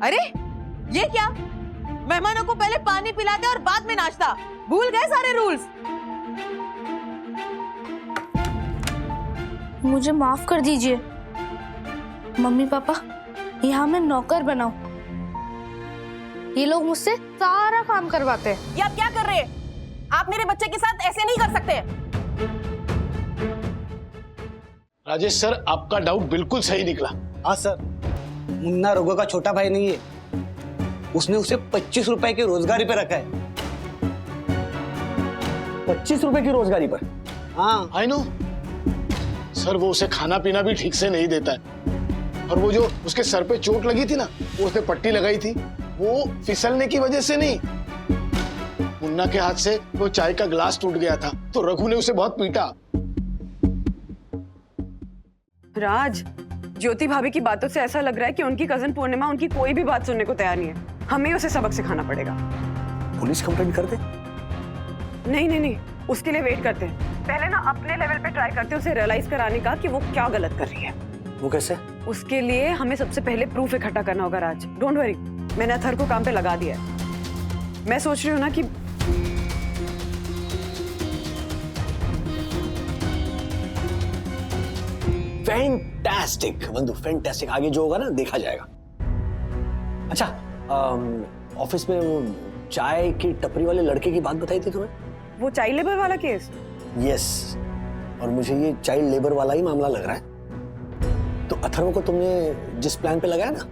अरे ये क्या, मेहमानों को पहले पानी पिलाते और बाद में नाश्ता, भूल गए सारे रूल्स। मुझे माफ कर दीजिए मम्मी पापा, यहाँ मैं नौकर बनाऊं, ये लोग मुझसे सारा काम करवाते हैं। ये आप क्या कर रहे हैं? आप मेरे बच्चे के साथ ऐसे नहीं कर सकते। राजेश सर, आपका डाउट बिल्कुल सही निकला। हाँ सर, मुन्ना रघु का छोटा भाई नहीं है, उसने उसे 25 रुपए की रोजगारी पे रखा है। 25 रुपए की रोजगारी पर? हाँ आई नो सर, वो उसे खाना पीना भी ठीक से नहीं देता है। और वो जो उसके सर पे चोट लगी थी ना, वो उसने पट्टी लगाई थी, वो फिसलने की वजह से नहीं, मुन्ना के हाथ से वो चाय का ग्लास टूट गया था तो रघु ने उसे बहुत पीटा। राज, ज्योति भाभी की बातों से ऐसा लग रहा है कि उनकी कजन पूर्णिमा उनकी कोई भी बात सुनने को तैयार नहीं है। हमें उसे सबक सिखाना पड़ेगा। पुलिस कंप्लेंट कर दे? नहीं नहीं नहीं, उसके लिए वेट करते हैं। पहले ना अपने लेवल पे ट्राई करते हैं उसे रियलाइज कराने का कि वो क्या गलत कर रही है। वो कैसे? उसके लिए हमें सबसे पहले प्रूफ इकट्ठा करना होगा। राज डोंट वरी, मैंने अथर को काम पे लगा दिया है। मैं सोच रही हूँ ना कि फैंटास्टिक बंधु, फैंटास्टिक। आगे जो होगा ना देखा जाएगा। अच्छा, ऑफिस में वो चाय की टपरी वाले लड़के की बात बताई थी तुम्हें? वो चाइल्ड लेबर वाला केस? यस, और मुझे ये चाइल्ड लेबर वाला ही मामला लग रहा है। तो अथर्व को तुमने जिस प्लान पे लगाया ना,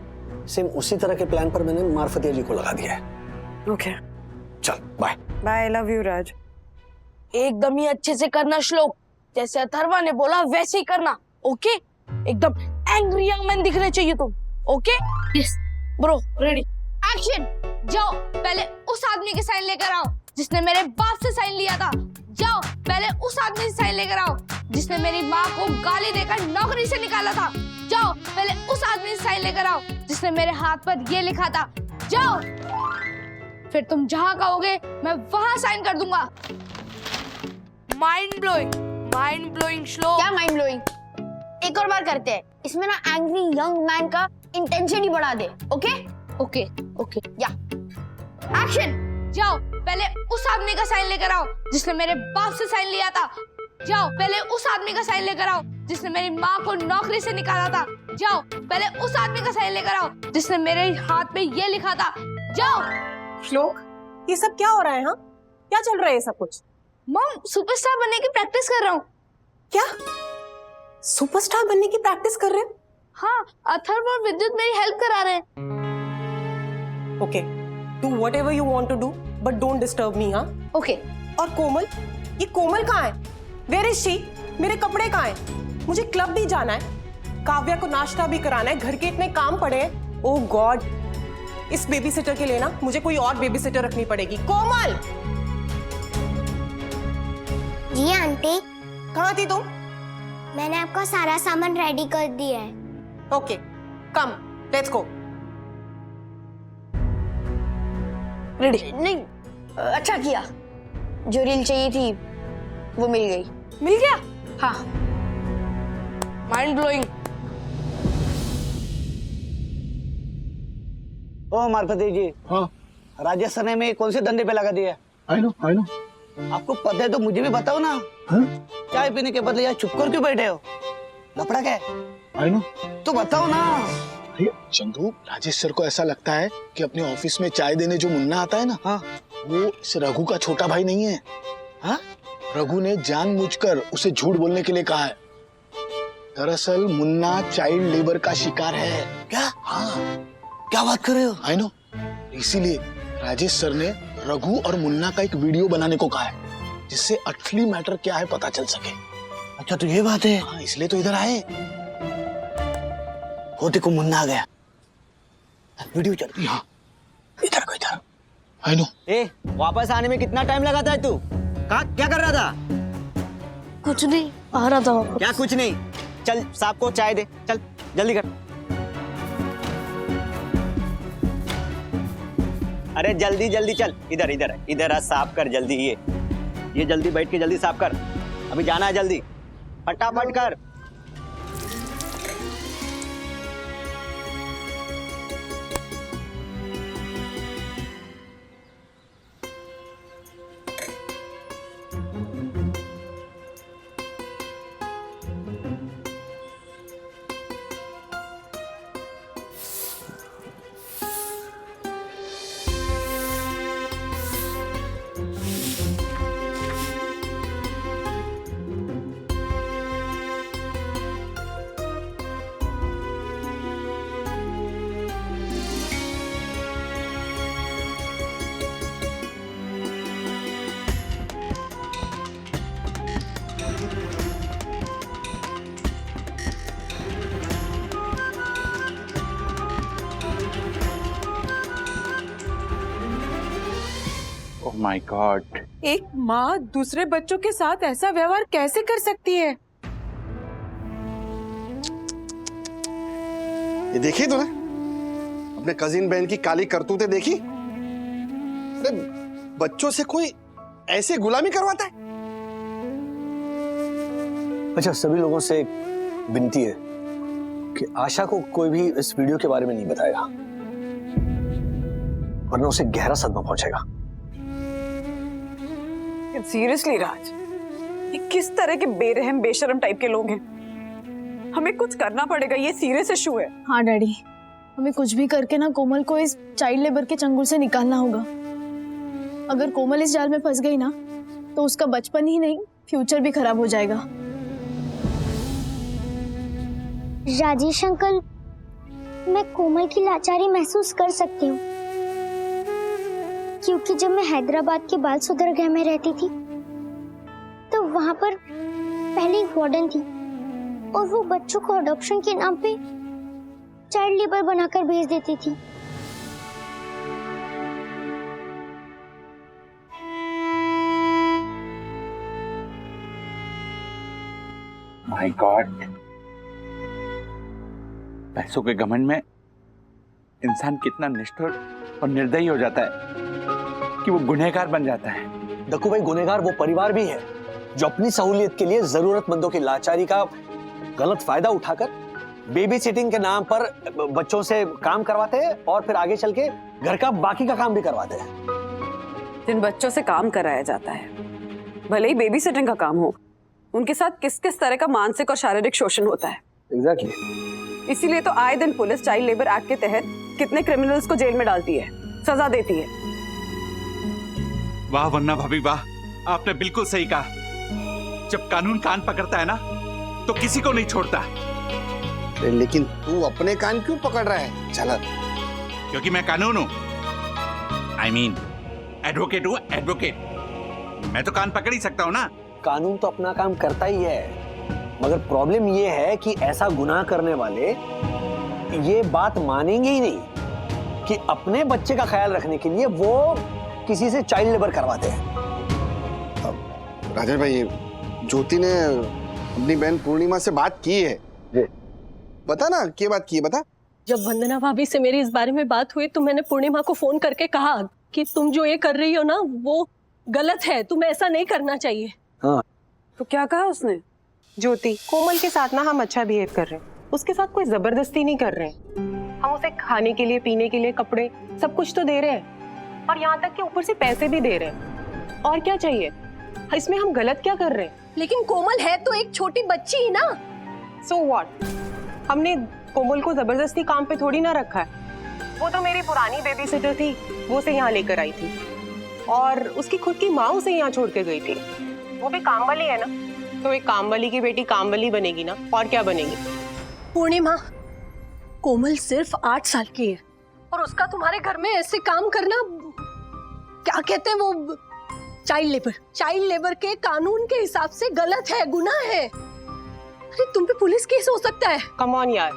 सेम उसी तरह के प्लान पर मैंने मार्फतिया जी को लगा दिया है। ओके, चल बाय बाय, लव यू राज। एकदम ही अच्छे से करना श्लोक, जैसे अथर्वा ने बोला वैसे ही करना। ओके, एकदम एंग्री यंग मैन दिखने चाहिए तुम। Okay yes bro, ready action. जाओ पहले उस आदमी के साइन लेकर आओ जिसने मेरे बाप से साइन लिया था। जाओ पहले उस आदमी से साइन लेकर आओ जिसने मेरी माँ को गाली देकर नौकरी से निकाला था। जाओ पहले उस आदमी से साइन लेकर आओ जिसने मेरे हाथ पर ये लिखा था। जाओ, फिर तुम जहाँ कहोगे मैं वहां साइन कर दूंगा। माइंड ब्लोइंग श्लोक। क्या माइंड ब्लोइंग? एक और बार करते हैं, इसमें ना एंग्री यंग मैन का इंटेंसिटी बढ़ा दे। ओके ओके ओके या एक्शन। जाओ पहले उस आदमी का साइन लेकर आओ जिसने मेरे बाप से साइन लिया था। जाओ पहले उस आदमी का साइन लेकर आओ जिसने मेरी माँ को नौकरी से निकाला था। जाओ पहले उस आदमी का साइन लेकर आओ जिसने मेरे हाथ पे ये लिखा था। जाओ। श्लोक, ये सब क्या हो रहा है? हाँ, क्या चल रहा है ये सब कुछ? मम, सुपरस्टार बनने की प्रैक्टिस कर रहा हूँ। क्या सुपरस्टार बनने की प्रैक्टिस कर रहे हो? हाँ, अथर्व और विद्युत मेरी हेल्प करा रहे हैं। Okay, do whatever you want to do but don't disturb me. हाँ ओके। और कोमल, ये कोमल कहाँ है? Where is she? मेरे कपड़े कहाँ हैं? मुझे क्लब भी जाना है, काव्या को नाश्ता भी कराना है, घर के इतने काम पड़े हैं। ओह गॉड, इस बेबी सिटर के लिए ना मुझे कोई और बेबी सिटर रखनी पड़ेगी। कोमल! जी आंटी, कहाँ थी तुम? मैंने आपका सारा सामान रेडी कर दिया है। Okay, come let's go. Ready? नहीं, अच्छा किया, जो रील चाहिए थी वो मिल गई। मिल गया? हाँ। Mind blowing. ओ मार्फती जी, हाँ राजेश सर ने में कौन से धंधे पे लगा दिया? आई नो आपको पता है तो मुझे भी बताओ ना। हाँ? चाय पीने के बदले यहाँ चुप कर क्यों बैठे हो? लफड़ा क्या है? I know. तो बताओ ना। चंदू, राजेश सर को ऐसा लगता है कि अपने ऑफिस में चाय देने जो मुन्ना आता है ना, हाँ, वो इस रघु का छोटा भाई नहीं है। हाँ? रघु ने जानबूझकर उसे झूठ बोलने के लिए कहा है। दरअसल मुन्ना चाइल्ड लेबर का शिकार है। क्या? हाँ, क्या बात कर रहे हो? I know. इसीलिए राजेश सर ने रघु और मुन्ना का एक वीडियो बनाने को कहा है, जिससे असली मैटर क्या है पता चल सके। अच्छा तो ये बात है। हाँ, इसलिए तो इधर आए। वो देखो मुन्ना आ गया, वीडियो चल रही है। हाँ, इधर को इधर। I know. ए, वापस आने में कितना टाइम लगाता है तू? कहाँ क्या कर रहा था? कुछ नहीं, आ रहा था वापस। क्या कुछ नहीं? चल साहब को चाय दे, चल जल्दी कर। अरे जल्दी जल्दी चल, इधर इधर इधर साफ कर जल्दी। ये जल्दी बैठ के जल्दी साफ कर, अभी जाना है जल्दी, फटाफट कर। माय गॉड, एक माँ दूसरे बच्चों के साथ ऐसा व्यवहार कैसे कर सकती है? ये देखी तूने अपने कजिन बहन की काली करतूतें देखी? अरे बच्चों से कोई ऐसे गुलामी करवाता है? अच्छा, सभी लोगों से एक विनती है कि आशा को कोई भी इस वीडियो के बारे में नहीं बताएगा, वरना उसे गहरा सदमा पहुंचेगा। सीरियसली राज, ये किस तरह के बेरहम बेशरम टाइप के लोग हैं? हमें कुछ करना पड़ेगा, ये सीरियस इशू है। हाँ डैडी, हमें कुछ भी करके ना कोमल को इस चाइल्ड लेबर के चंगुल से निकालना होगा। अगर कोमल इस जाल में फंस गई ना तो उसका बचपन ही नहीं फ्यूचर भी खराब हो जाएगा। राजेश अंकल, मैं कोमल की लाचारी महसूस कर सकती हूँ, क्योंकि जब मैं हैदराबाद के बाल सुधरगृह में रहती थी तो वहां पर पहले एक वार्डन थी और वो बच्चों को अडॉप्शन के नाम पे चाइल्ड लेबर बनाकर भेज देती थी। माय गॉड, पैसों के घमंड में इंसान कितना निष्ठुर और निर्दयी हो जाता है कि वो गुनहगार बन जाता है। डक्कू भाई, गुनहगार वो परिवार भी है जो अपनी सहूलियत के लिए जरूरतमंदों की लाचारी का गलत फायदा उठाकर बेबी सिटिंग के नाम पर बच्चों से काम करवाते हैं और फिर आगे चल के घर का बाकी का काम भी करवाते हैं। जिन बच्चों से काम कराया जाता है, भले ही बेबी सिटिंग का काम हो, उनके साथ किस किस तरह का मानसिक और शारीरिक शोषण होता है। एग्जैक्टली। इसीलिए तो आए दिन पुलिस चाइल्ड लेबर एक्ट के तहत कितने क्रिमिनल्स को जेल में डालती है, सजा देती है। वाह वन्ना भाभी वाह, आपने बिल्कुल सही कहा। जब कानून कान पकड़ता है ना तो किसी को नहीं छोड़ता। लेकिन तू अपने कान क्यों पकड़ रहा है झलक? क्योंकि मैं कानून हूं। आई मीन एडवोकेट हूं, एडवोकेट। मैं तो कान पकड़ ही सकता हूं ना। कानून तो अपना काम करता ही है, मगर प्रॉब्लम ये है कि ऐसा गुनाह करने वाले ये बात मानेंगे ही नहीं कि अपने बच्चे का ख्याल रखने के लिए वो किसी से चाइल्ड लेबर करवाते हैं। राजेश भाई, ज्योति ने अपनी बहन पूर्णिमा से बात की है। बता ना, क्या बात की है, बता। जब वंदना भाभी से मेरी इस बारे में बात हुई तो मैंने पूर्णिमा को फोन करके कहा कि तुम जो ये कर रही हो ना वो गलत है, तुम्हें ऐसा नहीं करना चाहिए। हाँ। तो क्या कहा उसने? ज्योति, कोमल के साथ ना हम अच्छा बिहेव कर रहे हैं, उसके साथ कोई जबरदस्ती नहीं कर रहे हैं। हम उसे खाने के लिए, पीने के लिए, कपड़े सब कुछ तो दे रहे हैं और यहाँ तक कि ऊपर से पैसे भी दे रहे हैं। और क्या चाहिए? इसमें हम गलत क्या कर रहे हैं? लेकिन कोमल है तो एक छोटी बच्ची ही ना। So what? हमने कोमल को जबरदस्ती काम पे थोड़ी ना रखा है। वो तो मेरी पुरानी बेबी सिटर थी, वो उसे यहाँ लेकर आई थी और उसकी खुद की माँ उसे यहाँ छोड़ के गई थी। वो भी काम वाली है ना, तो एक काम वाली की बेटी काम वाली बनेगी ना, और क्या बनेगी? पूर्णिमा, कोमल सिर्फ 8 साल की है और उसका तुम्हारे घर में ऐसे काम करना, क्या कहते हैं वो, चाइल्ड लेबर। चाइल्ड लेबर के कानून के हिसाब से गलत है, गुनाह है। अरे तुम पे पुलिस केस हो सकता है। कम ऑन यार,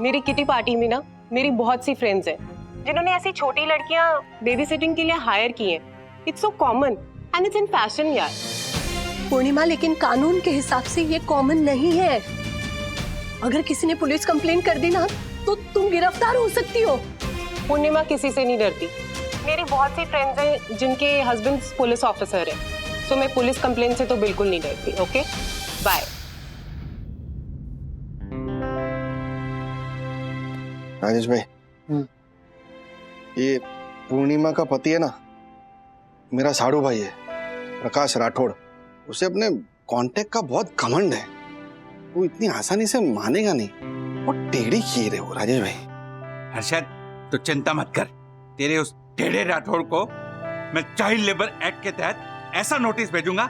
मेरी किटी पार्टी में ना मेरी बहुत सी फ्रेंड्स हैं जिन्होंने ऐसी छोटी लड़कियां बेबी सिटिंग के लिए हायर की हैं। It's so common and it's in fashion यार। पूर्णिमा, लेकिन कानून के हिसाब से ये कॉमन नहीं है। अगर किसी ने पुलिस कंप्लेंट कर दी ना तो तुम गिरफ्तार हो सकती हो। पूर्णिमा किसी से नहीं डरती। मेरी बहुत सी फ्रेंड्स हैं जिनके हस्बैंड पुलिस ऑफिसर है, सो मैं पुलिस कंप्लेंट से तो बिल्कुल नहीं डरती। Okay, bye. राजेश भाई, ये पूर्णिमा का पति है ना, मेरा साड़ू भाई है, प्रकाश राठौड़। उसे अपने कांटेक्ट का बहुत घमंड है, वो इतनी आसानी से मानेगा नहीं। वो टेढ़ी खीर है वो, राजेश भाई। हर्षद, तो चिंता मत कर, तेरे उस टेढ़े राठौड़ को मैं चाइल्ड लेबर एक्ट के तहत ऐसा नोटिस भेजूंगा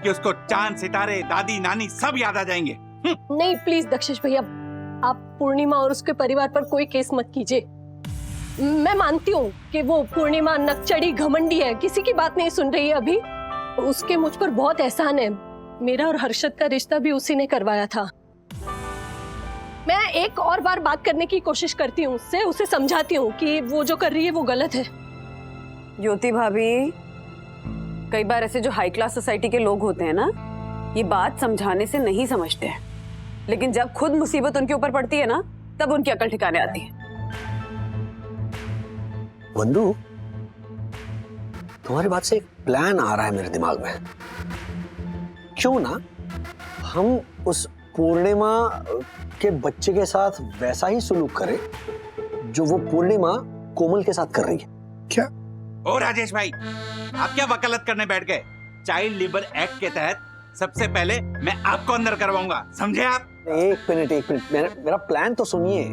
कि उसको चांद, सितारे, दादी, नानी सब याद आ जाएंगे। नहीं प्लीज दक्षेश भैया, आप पूर्णिमा और उसके परिवार पर कोई केस मत कीजिए। मैं मानती हूँ कि वो पूर्णिमा नकचड़ी घमंडी है, किसी की बात नहीं सुन रही है अभी। उसके मुझ पर बहुत एहसान है। मेरा और हर्षद का रिश्ता भी उसी ने करवाया था। मैं एक और बार बात करने की कोशिश करती हूँ उससे, उसे समझाती हूँ कि वो जो कर रही है वो गलत है। ज्योति भाभी, कई बार ऐसे जो हाई क्लास सोसाइटी के लोग होते हैं ना, ये बात समझाने से नहीं समझते हैं, लेकिन जब खुद मुसीबत उनके ऊपर पड़ती है ना, तब उनकी अकल ठिकाने आती है। वंदू, तुम्हारी बात से एक प्लान आ रहा है मेरे दिमाग में। क्यों ना हम उस पूर्णिमा के बच्चे के साथ वैसा ही सुलूक करें जो वो पूर्णिमा कोमल के साथ कर रही है। क्या? ओ राजेश भाई, आप क्या वकालत करने बैठ गए? चाइल्ड लेबर एक्ट के तहत सबसे पहले मैं आपको अंदर करवाऊंगा, समझे आप? एक मिनट मेरा प्लान तो सुनिए।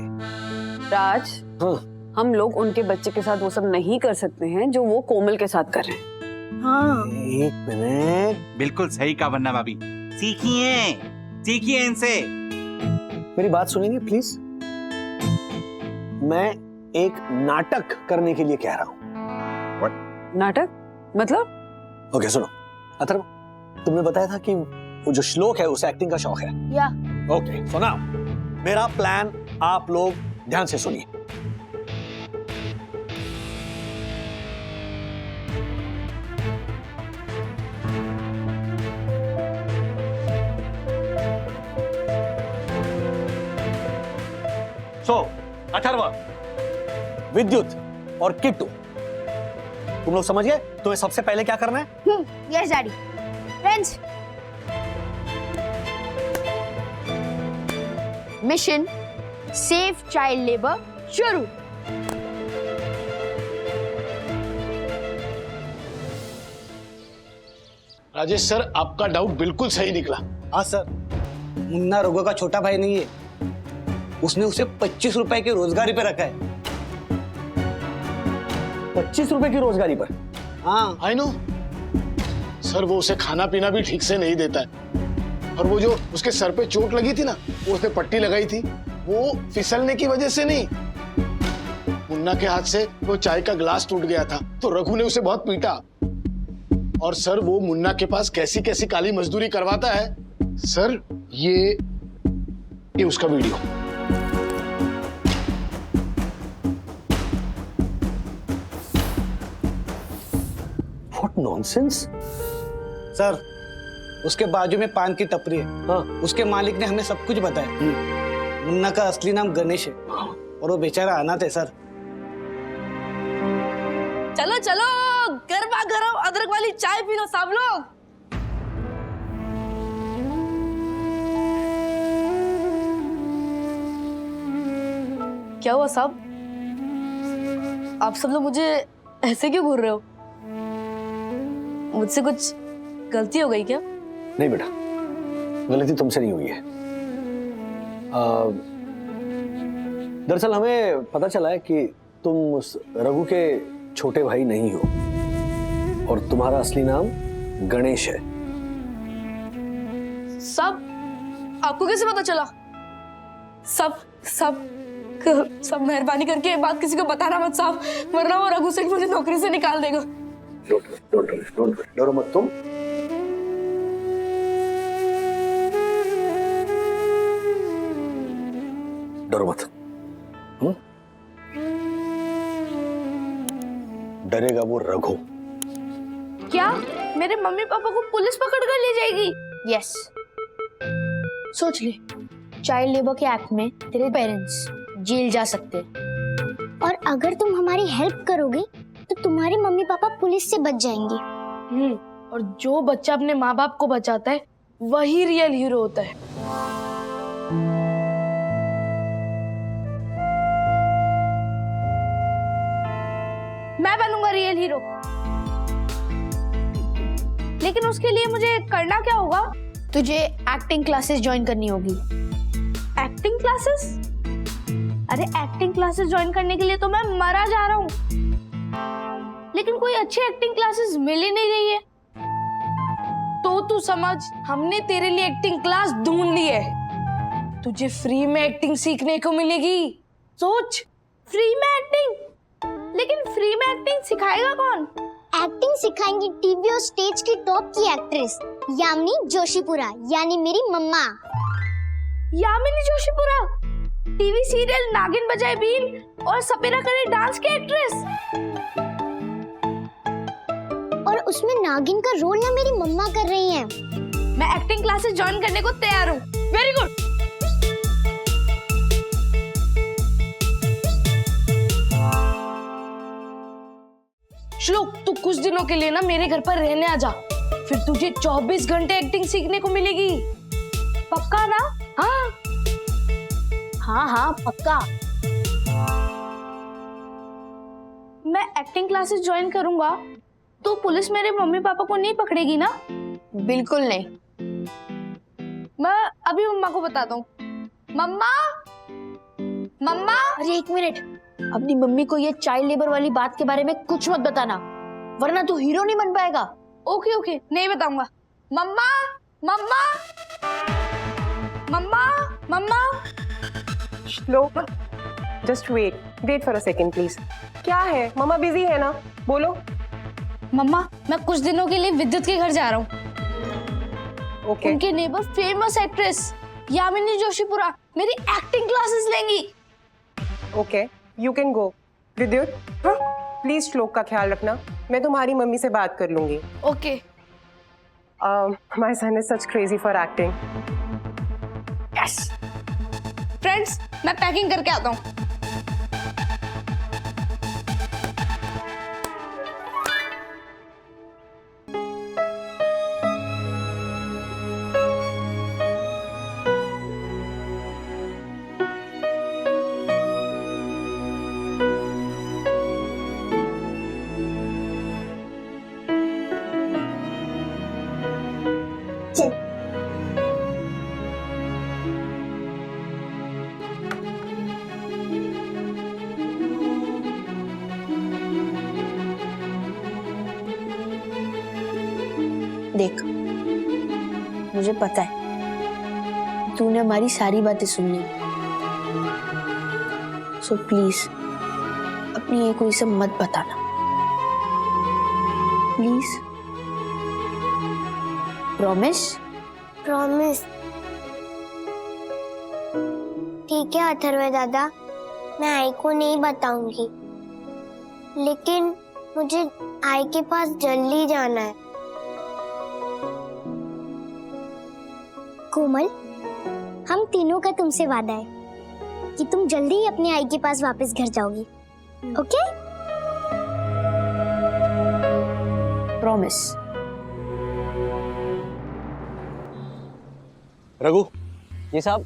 राज, हाँ। हम लोग उनके बच्चे के साथ वो सब नहीं कर सकते हैं जो वो कोमल के साथ कर रहे हैं। हाँ, एक मिनट, बिल्कुल सही कहा वन्ना भाभी। सीखिए इनसे। मेरी बात सुनेंगे प्लीज? मैं एक नाटक करने के लिए कह रहा हूँ। नाटक मतलब? ओके, सुनो अथर्व, तुमने बताया था कि वो जो श्लोक है उसे एक्टिंग का शौक है। या ओके, सुना, मेरा प्लान आप लोग ध्यान से सुनिए। अथर्व, विद्युत और किट्टू, तुम लोग समझ गए तुम्हें सबसे पहले क्या करना है? Yes daddy. Friends, mission safe child labour शुरू। राजेश सर, आपका डाउट बिल्कुल सही निकला। हाँ सर, मुन्ना रघु का छोटा भाई नहीं है, उसने उसे 25 रुपए की रोजगारी पे रखा है। 25 रुपए की रोजगारी पर? हाँ, आई नो सर, वो उसे खाना पीना भी ठीक से नहीं देता है। और वो जो उसके सर पे चोट लगी थी ना, वो उसने पट्टी लगाई थी, वो फिसलने की वजह से नहीं। मुन्ना के हाथ से वो चाय का ग्लास टूट गया था, तो रघु ने उसे बहुत पीटा। और सर, वो मुन्ना के पास कैसी कैसी काली मजदूरी करवाता है। सर, ये उसका वीडियो। What nonsense? सर, उसके बाजू में पान की टपरी है। हाँ। उसके मालिक ने हमें सब कुछ बताया। मुन्ना का असली नाम गणेश है और वो बेचारा अनाथ है सर। चलो चलो, गरमा गरम अदरक वाली चाय पी लो सब लोग। क्या हुआ साहब? आप सब लोग मुझे ऐसे क्यों घूर रहे हो? मुझसे कुछ गलती हो गई क्या? नहीं बेटा, गलती तुमसे नहीं हुई है। दरअसल हमें पता चला है कि तुम उस रघु के छोटे भाई नहीं हो और तुम्हारा असली नाम गणेश है। सब आपको कैसे पता चला? सब मेहरबानी करके बात किसी को बताना मत साहब, वरना वो रघु सेठ मुझे नौकरी से निकाल देगा। डरो मत तुम। डरो मत। डरेगा वो रघु। क्या मेरे मम्मी पापा को पुलिस पकड़ कर ले जाएगी? यस, सोच ले, चाइल्ड लेबर के एक्ट में तेरे पेरेंट्स जेल जा सकते हैं। और अगर तुम हमारी हेल्प करोगे तो तुम्हारे मम्मी पापा पुलिस से बच जाएंगे। और जो बच्चा अपने माँ बाप को बचाता है वही रियल हीरो होता है। मैं बनूंगा रियल हीरो, लेकिन उसके लिए मुझे करना क्या होगा? तुझे एक्टिंग क्लासेस ज्वाइन करनी होगी। Acting classes? अरे एक्टिंग क्लासेस ज्वाइन करने के लिए तो मैं मरा जा रहा हूँ, लेकिन कोई अच्छी एक्टिंग क्लासेस मिल ही नहीं रही है। तो तू समझ, हमने तेरे लिए एक्टिंग क्लास ढूंढ ली है। तुझे फ्री में एक्टिंग सीखने को मिलेगी। सोच, फ्री में एक्टिंग। लेकिन फ्री में एक्टिंग सिखाएगा कौन? एक्टिंग सिखाएंगी टीवी और स्टेज की टॉप की एक्ट्रेस यामिनी जोशीपुरा, यानी मेरी मम्मा। यामिनी जोशीपुरा टीवी सीरियल नागिन बजाए बीन और सपेरा करे डांस के एक्ट्रेस। और उसमें नागिन का रोल ना मेरी मम्मा कर रही हैं। मैं एक्टिंग क्लासेस ज्वाइन करने को तैयार हूँ। Very good. श्लोक, तू कुछ दिनों के लिए ना मेरे घर पर रहने आ जा, फिर तुझे 24 घंटे एक्टिंग सीखने को मिलेगी। पक्का ना? हाँ हाँ हाँ पक्का। मैं एक्टिंग क्लासेस ज्वाइन करूंगा तो पुलिस मेरे मम्मी पापा को नहीं पकड़ेगी ना? बिल्कुल नहीं। मैं अभी मम्मा को बताता हूँ। मम्मा, मम्मा। अरे एक मिनट, अपनी मम्मी को ये चाइल्ड लेबर वाली बात के बारे में कुछ मत बताना, वरना तू हीरो नहीं बन पाएगा। ओके ओके, नहीं बताऊंगा। मम्मा, mama, mama, mama. Shlok, just wait for a second please. क्या है, मम्मा बिजी है ना, बोलो। मम्मा, मैं कुछ दिनों के लिए विद्युत के घर जा रहा हूँ। ओके। उनके neighbour famous actress Yamini Joshipura मेरी एक्टिंग क्लासेस लेंगी। Okay, you can go. विद्युत, प्लीज श्लोक का ख्याल रखना, मैं तुम्हारी मम्मी से बात कर लूंगी। Okay. My son is such crazy for acting. Yes. Friends, मैं पैकिंग करके आता हूँ। देख, मुझे पता है तूने हमारी सारी बातें सुन ली, सो प्लीज अपनी ये कोई से मत बताना, प्लीज। प्रॉमिस? प्रॉमिस। ठीक है अथर्व दादा, मैं आई को नहीं बताऊंगी, लेकिन मुझे आई के पास जल्दी जाना है। कोमल, हम तीनों का तुमसे वादा है कि तुम जल्दी ही अपने आई के पास वापस घर जाओगी, ओके? प्रॉमिस। रघु, जी साहब।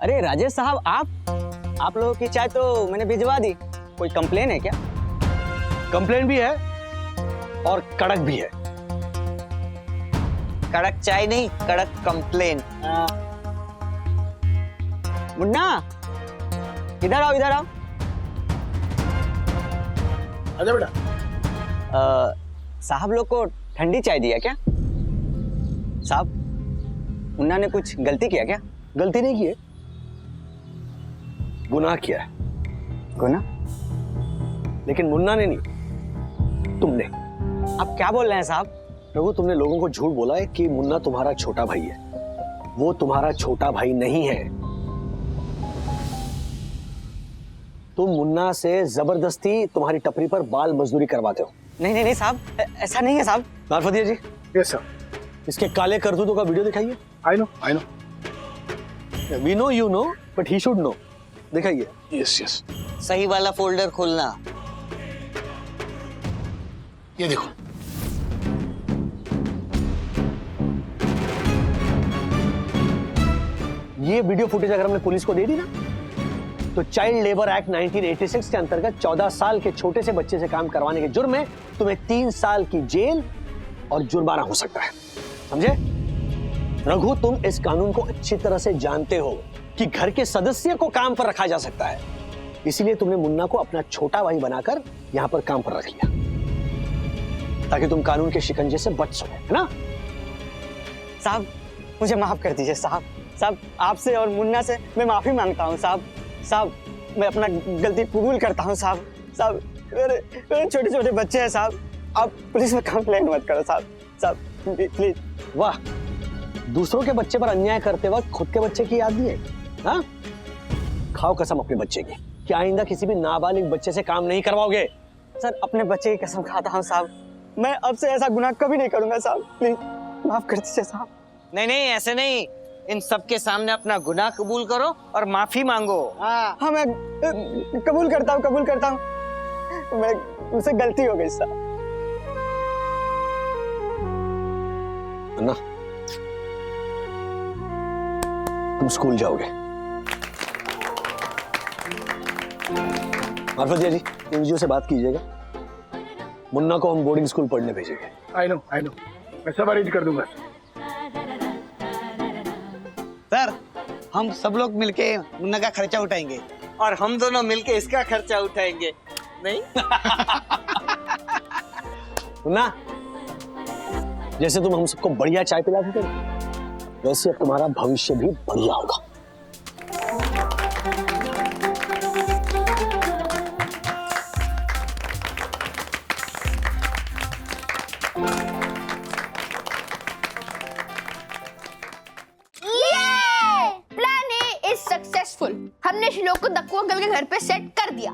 अरे राजेश साहब, आप लोगों की चाय तो मैंने भिजवा दी, कोई कंप्लेन है क्या? कंप्लेन भी है और कड़क भी है। कड़क चाय नहीं, कड़क कंप्लेन। मुन्ना, इधर आओ, इधर आओ। आजा बेटा। साहब लोग को ठंडी चाय दिया क्या? साहब, मुन्ना ने कुछ गलती किया क्या? गलती नहीं की है, गुनाह किया है। गुनाह? लेकिन मुन्ना ने नहीं, तुमने। आप क्या बोल रहे हैं साहब? रघु, तुमने लोगों को झूठ बोला है कि मुन्ना तुम्हारा छोटा भाई है। वो तुम्हारा छोटा भाई नहीं है। तुम मुन्ना से जबरदस्ती तुम्हारी टपरी पर बाल मजदूरी करवाते हो। नहीं नहीं नहीं साहब, ऐसा नहीं है साहब। नारफतिया जी, यस सर। इसके काले करतूतों का वीडियो दिखाइए। I know. We know you know, but he should know. दिखाइए। Yes yes. सही वाला फोल्डर खोलना। ये देखो। ये वीडियो फुटेज अगर हमने पुलिस को दे दी ना, तो चाइल्ड लेबर एक्ट 1986 के अंतर्गत 14 साल के छोटे से बच्चे से काम करवाने के जुर्म में तुम्हें 3 साल की जेल और जुर्माना हो सकता है, समझे? रघु, तुम इस कानून को अच्छी तरह से जानते हो कि घर के सदस्य को काम पर रखा जा सकता है, इसीलिए तुमने मुन्ना को अपना छोटा भाई बनाकर यहां पर काम पर रख लिया, ताकि तुम कानून के शिकंजे से बच सको, है ना? साहब, मुझे माफ कर दीजिए साहब। साहब, आपसे और मुन्ना से मैं माफी मांगता हूँ साहब। साहब, मैं अपना गलती कबूल करता हूँ साहब। साहब, मेरे छोटे छोटे बच्चे हैं साहब, आप पुलिस में कंप्लेंट मत करो साहब। साहब प्लीज। वाह, दूसरों के बच्चे पर अन्याय करते वक्त खुद के बच्चे की याद नहीं है? हाँ, खाओ कसम अपने बच्चे की कि आइंदा किसी भी नाबालिग बच्चे से काम नहीं करवाओगे। सर, अपने बच्चे की कसम खाता हूँ साहब। मैं अब से ऐसा गुनाह कभी नहीं करूंगा साहब, प्लीज माफ कर दीजिए साहब। नहीं नहीं, ऐसे नहीं, इन सबके सामने अपना गुनाह कबूल करो और माफी मांगो। हाँ मैं कबूल करता हूँ, मैं मुझसे गलती हो गई साहब। ना तुम स्कूल जाओगे। मार्फत जी इंद्रजीत से बात कीजिएगा, मुन्ना को हम बोर्डिंग स्कूल पढ़ने भेजेंगे। आई नो, मैं सब अरेंज कर दूंगा। सर, हम सब लोग मिलके मुन्ना का खर्चा उठाएंगे और हम दोनों मिलके इसका खर्चा उठाएंगे, नहीं? मुन्ना, जैसे तुम हम सबको बढ़िया चाय पिलाते थे, वैसे अब तुम्हारा भविष्य भी बढ़िया होगा। हमने श्लोक को दक्कू अंकल के घर पे सेट कर दिया।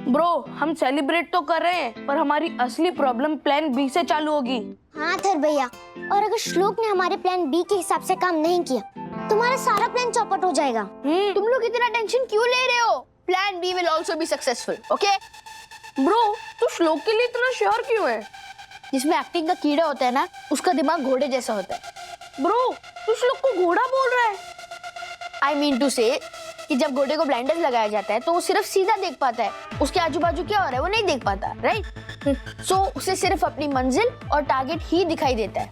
ब्रो, हम सेलिब्रेट तो कर रहे हैं, पर हमारी असली प्रॉब्लम प्लान बी से चालू होगी। हाँ थर भैया, और अगर श्लोक ने हमारे प्लान बी के हिसाब से काम नहीं किया, तुम्हारा सारा प्लान चौपट हो जाएगा। तुम लोग इतना टेंशन क्यों ले रहे हो? Plan B will also be successful, okay? Bro, तू श्लोक के लिए इतना श्योर क्यों है? जिसमें एक्टिंग का कीड़ा होता है ना, उसका दिमाग घोड़े जैसा होता है। ब्रो, तू श्लोक को घोड़ा बोल रहा है? आई मीन टू से कि जब घोड़े को ब्लाइंडर्स लगाया जाता है तो वो सिर्फ सीधा देख पाता है, उसके आजू बाजू क्या हो रहा है वो नहीं देख पाता, राइट? सो उसे सिर्फ अपनी मंजिल और टारगेट ही दिखाई देता है।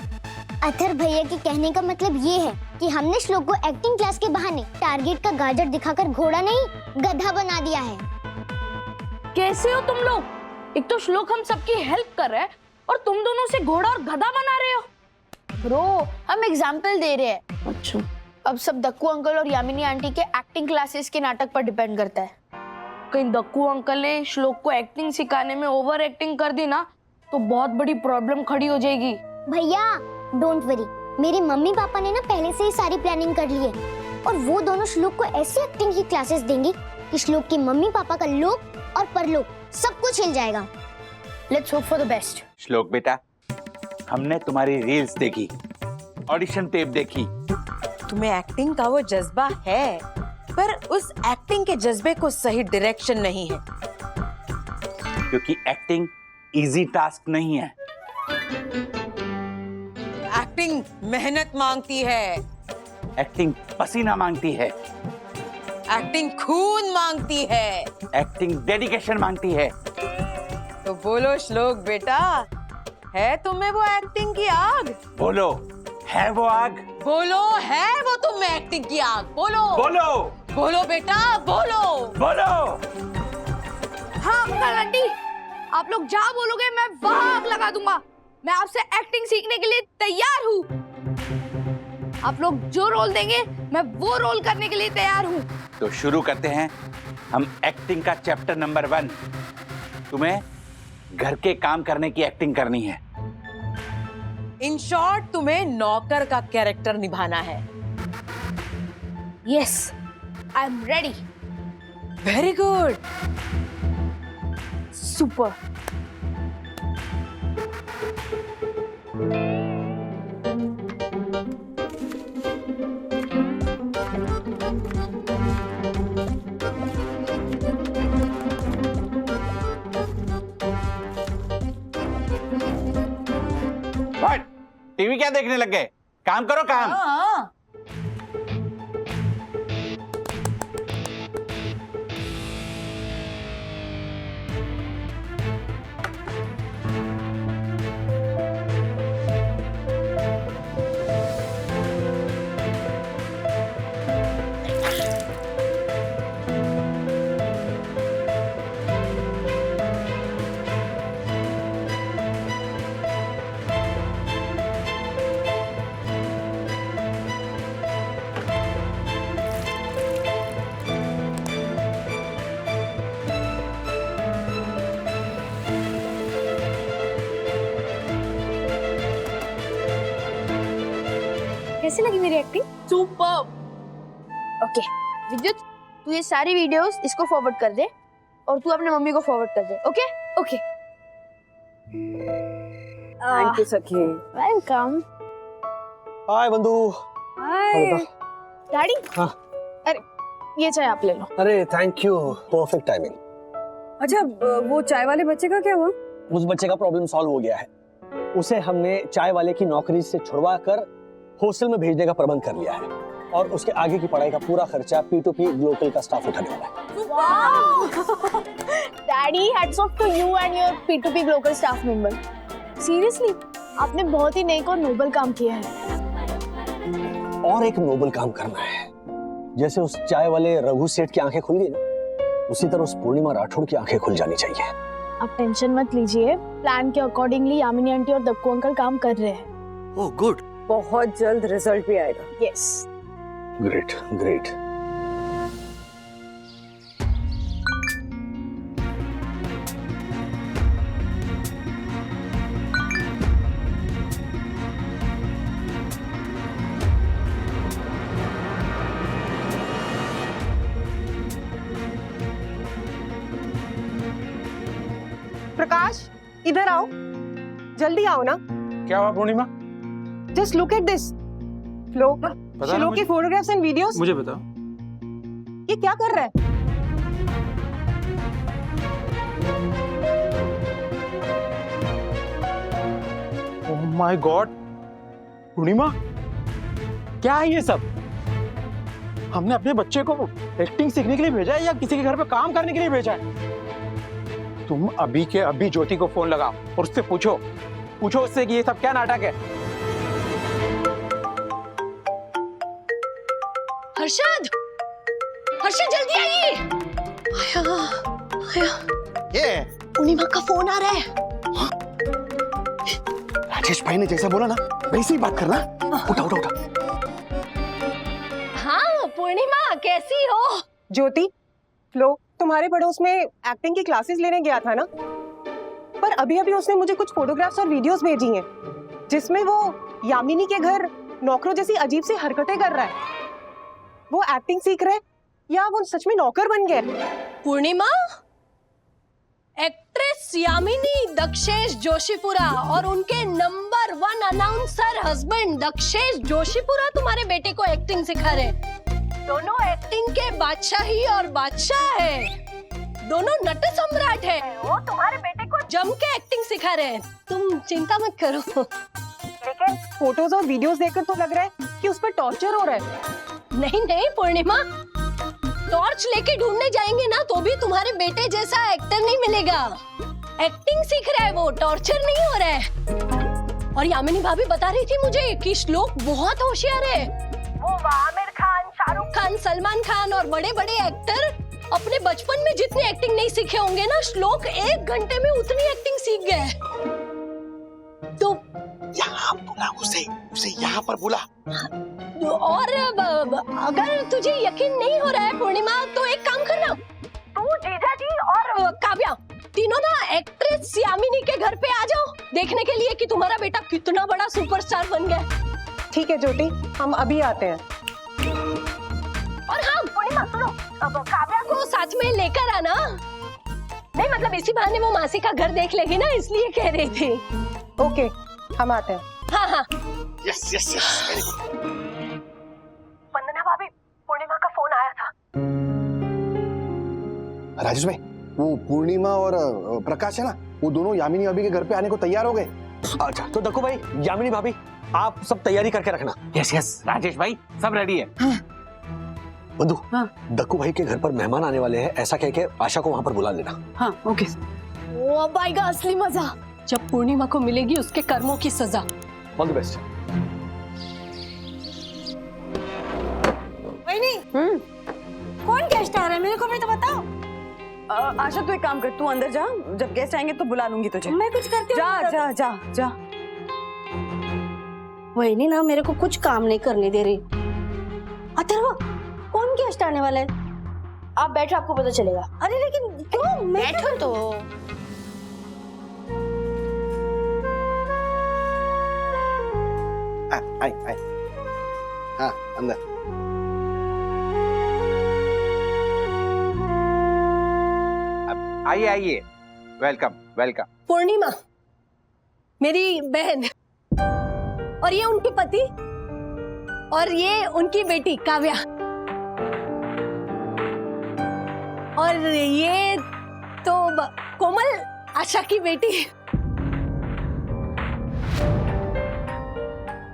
अथर भैया के कहने का मतलब ये है कि हमने श्लोक को एक्टिंग क्लास के बहाने टारगेट का गाजर दिखाकर घोड़ा नहीं गधा बना दिया है। कैसे हो तुम लोग? एक तो श्लोक हम सबकी हेल्प कर रहा है और तुम दोनों से घोड़ा और गधा बना रहे हो। ब्रो, हम एग्जाम्पल दे रहे हैं। अच्छा, अब सब दक्कू अंकल और यामिनी आंटी के एक्टिंग क्लासेस के नाटक पर डिपेंड करता है। कहीं दक्कू अंकल ने श्लोक को एक्टिंग सिखाने में ओवर एक्टिंग कर दी ना, तो बहुत बड़ी प्रॉब्लम खड़ी हो जाएगी। भैया डोंट वरी, मेरे मम्मी पापा ने ना पहले से ही सारी प्लानिंग कर ली है, और वो दोनों श्लोक को ऐसी एक्टिंग की क्लासेस देंगे कि श्लोक के मम्मी पापा का लोक और परलोक सब कुछ हिल जाएगा। Let's hope for the best. श्लोक बेटा, हमने तुम्हारी रील्स देखी, ऑडिशन टेप देखी। तुम्हें एक्टिंग का वो जज्बा है, पर उस एक्टिंग के जज्बे को सही डायरेक्शन नहीं है। क्योंकि एक्टिंग इजी टास्क नहीं है। एक्टिंग मेहनत मांगती है, एक्टिंग पसीना मांगती है, एक्टिंग खून मांगती है, एक्टिंग डेडिकेशन मांगती है। तो बोलो श्लोक बेटा, है तुम्हें वो एक्टिंग की आग? बोलो, है वो आग? बोलो, है वो तुम में एक्टिंग की आग? बोलो बोलो बोलो बेटा, बोलो बोलो। हाँ अंकल आंटी, आप लोग जहाँ बोलोगे मैं वहाँ आग लगा दूंगा। मैं आपसे एक्टिंग सीखने के लिए तैयार हूँ। आप लोग जो रोल देंगे मैं वो रोल करने के लिए तैयार हूँ। तो शुरू करते हैं हम एक्टिंग का चैप्टर नंबर 1। तुम्हें घर के काम करने की एक्टिंग करनी है। इन शॉर्ट तुम्हें नौकर का कैरेक्टर निभाना है। Yes, I am ready. Very good, super. TV क्या देखने लग गए? काम करो काम। कैसी लगी मेरी एक्टिंग? सुपर। ओके विद्युत, तू ये सारी वीडियोस इसको फॉरवर्ड कर दे और तू अपने मम्मी को फॉरवर्ड कर दे। Okay okay. Thank you Sakhi. Welcome. Hi बंधु। हाय। डैडी हाँ। अरे ये चाय आप ले लो। अरे थैंक यू, परफेक्ट टाइमिंग। अच्छा वो चाय वाले बच्चे का क्या हुआ? उस बच्चे का प्रॉब्लम सॉल्व हो गया है। उसे हमने चाय वाले की नौकरी से छुड़वा कर हॉस्टल में भेजने का प्रबंध कर लिया है और उसके आगे की पढ़ाई का पूरा खर्चा P2P ग्लोकल का स्टाफ उठाने वाला है। Wow! Daddy, hats off to you and your P2P global staff member. Seriously आपने बहुत ही नेक और नोबल काम किया है। और एक नोबल काम करना है। जैसे उस चाय वाले रघु सेठ की आंखें खुल गई ना, उसी तरह उस पूर्णिमा राठौड़ की आंखें खुल जानी चाहिए। आप टेंशन मत लीजिए, प्लान के अकॉर्डिंगली यामिनी आंटी और दक्कू अंकल काम कर रहे हैं। Oh good. बहुत जल्द रिजल्ट भी आएगा। यस। Great great. प्रकाश इधर आओ, जल्दी आओ ना। क्या हुआ Purnima? Just look at this. फ्लो, शिलो की फोटोग्राफ्स एंड वीडियोस। मुझे बताओ। ये क्या कर रहा है? ओह माय गॉड पूर्णिमा, क्या है ये सब? हमने अपने बच्चे को एक्टिंग सीखने के लिए भेजा है या किसी के घर पे काम करने के लिए भेजा है? तुम अभी के अभी ज्योति को फोन लगाओ और उससे पूछो उससे कि ये सब क्या नाटक है। हर्षद, हर्षद जल्दी आइए। आया, आया। ये पूर्णिमा का फोन आ रहा है। राजेश भाई ने जैसा बोला ना वैसे ही बात करना। उठा उठा उठा। हाँ पूर्णिमा कैसी हो? ज्योति, फ्लो तुम्हारे पड़ोस में एक्टिंग की क्लासेस लेने गया था ना, पर अभी अभी उसने मुझे कुछ फोटोग्राफ्स और वीडियोस भेजी हैं जिसमें वो यामिनी के घर नौकरों जैसी अजीब सी हरकतें कर रहा है। वो एक्टिंग सीख रहे या वो सच में नौकर बन गए? पूर्णिमा, एक्ट्रेस यामिनी दक्षेश जोशीपुरा और उनके number 1 announcer husband Dakshesh Joshipura तुम्हारे बेटे को एक्टिंग सिखा रहे। दोनों एक्टिंग के बादशाह ही और बादशाह है। दोनों नट सम्राट है। वो तुम्हारे बेटे को जम के एक्टिंग सिखा रहे हैं। तुम चिंता मत करो। लेकिन फोटोज और वीडियोस देखकर तो लग रहा है कि उस पर टॉर्चर हो रहा है। नहीं नहीं पूर्णिमा, टॉर्च लेके ढूंढने जाएंगे ना तो भी तुम्हारे बेटे जैसा एक्टर नहीं मिलेगा। एक्टिंग सीख रहा है वो, टॉर्चर नहीं हो रहा है। और यामिनी भाभी बता रही थी मुझे कि श्लोक बहुत होशियार है। वो आमिर खान, शाहरुख खान, सलमान खान और बड़े बड़े एक्टर अपने बचपन में जितनी एक्टिंग नहीं सीखे होंगे ना, श्लोक 1 घंटे में उतनी एक्टिंग सीख गए। तो यहाँ बुला उसे यहाँ पर बुला। और अगर तुझे यकीन नहीं हो रहा है पूर्णिमा तो एक काम करना, तू जीजा जी और काव्या तीनों ना एक्ट्रेस यामिनी के घर पे आ जाओ देखने के लिए कि तुम्हारा बेटा कितना बड़ा सुपरस्टार बन गया। ठीक है ज्योति, हम अभी आते हैं। और हाँ पूर्णिमा सुनो, अब काव्या को साथ में लेकर आना। नहीं मतलब इसी बहाने वो मासी का घर देख लेगी ना, इसलिए कह रही थी। ओके, हम आते हैं। हाँ हाँ। Yes yes yes, very good. Vandana भाभी, पूर्णिमा का फोन आया था। राजेश भाई, वो पूर्णिमा और प्रकाश है ना, वो दोनों यामिनी भाभी के घर पे आने को तैयार हो गए। अच्छा तो दक्कू भाई, यामिनी भाभी, आप सब तैयारी करके रखना। यस यस राजेश भाई, सब रेडी है। बंधु, हाँ। दक्कू भाई के घर पर मेहमान आने वाले हैं, ऐसा कह के आशा को वहां पर बुला लेना। हाँ ओके। वो अब आएगा असली मजा, जब पूर्णिमा को मिलेगी उसके कर्मों की सजा। All the best. कौन गेस्ट आ रहा है मेरे को भी तो बताओ। आशा तू एक काम कर, तू अंदर जा, जब गेस्ट आएंगे तो बुला लूंगी तुझे। मैं कुछ करती हूँ। जा जा जा जा। वही नहीं ना, मेरे को कुछ काम नहीं करने दे रही। अथर्व, कौन गेस्ट आने वाला है? आप बैठो, आपको पता चलेगा। अरे लेकिन क्यों? बैठो तो। आई आई, हाँ अंदर। आइए आइए, वेलकम वेलकम। पूर्णिमा, मेरी बहन, और ये उनके पति, और ये उनकी बेटी काव्या, और ये तो कोमल आशा की बेटी।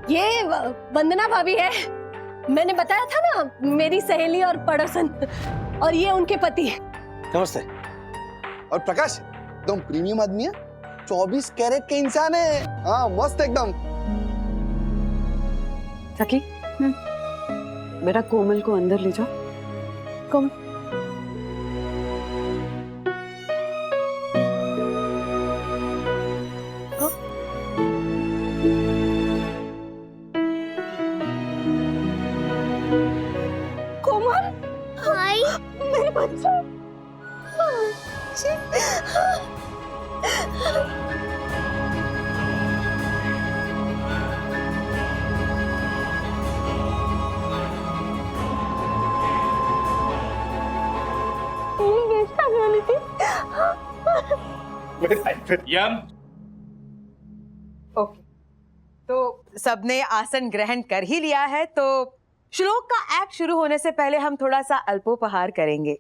ये वंदना भाभी है, मैंने बताया था ना, मेरी सहेली और पड़ोसन, और ये उनके पति। नमस्ते। और प्रकाश एकदम प्रीमियम आदमी है, 24 कैरेट के इंसान है। हाँ मस्त एकदम। सखी, बेटा कोमल को अंदर ले जाओ। कम कोमल, हाय मेरे बच्चे। यम। ओके, तो सबने आसन ग्रहण कर ही लिया है, तो श्लोक का एक्ट शुरू होने से पहले हम थोड़ा सा अल्पोपहार करेंगे।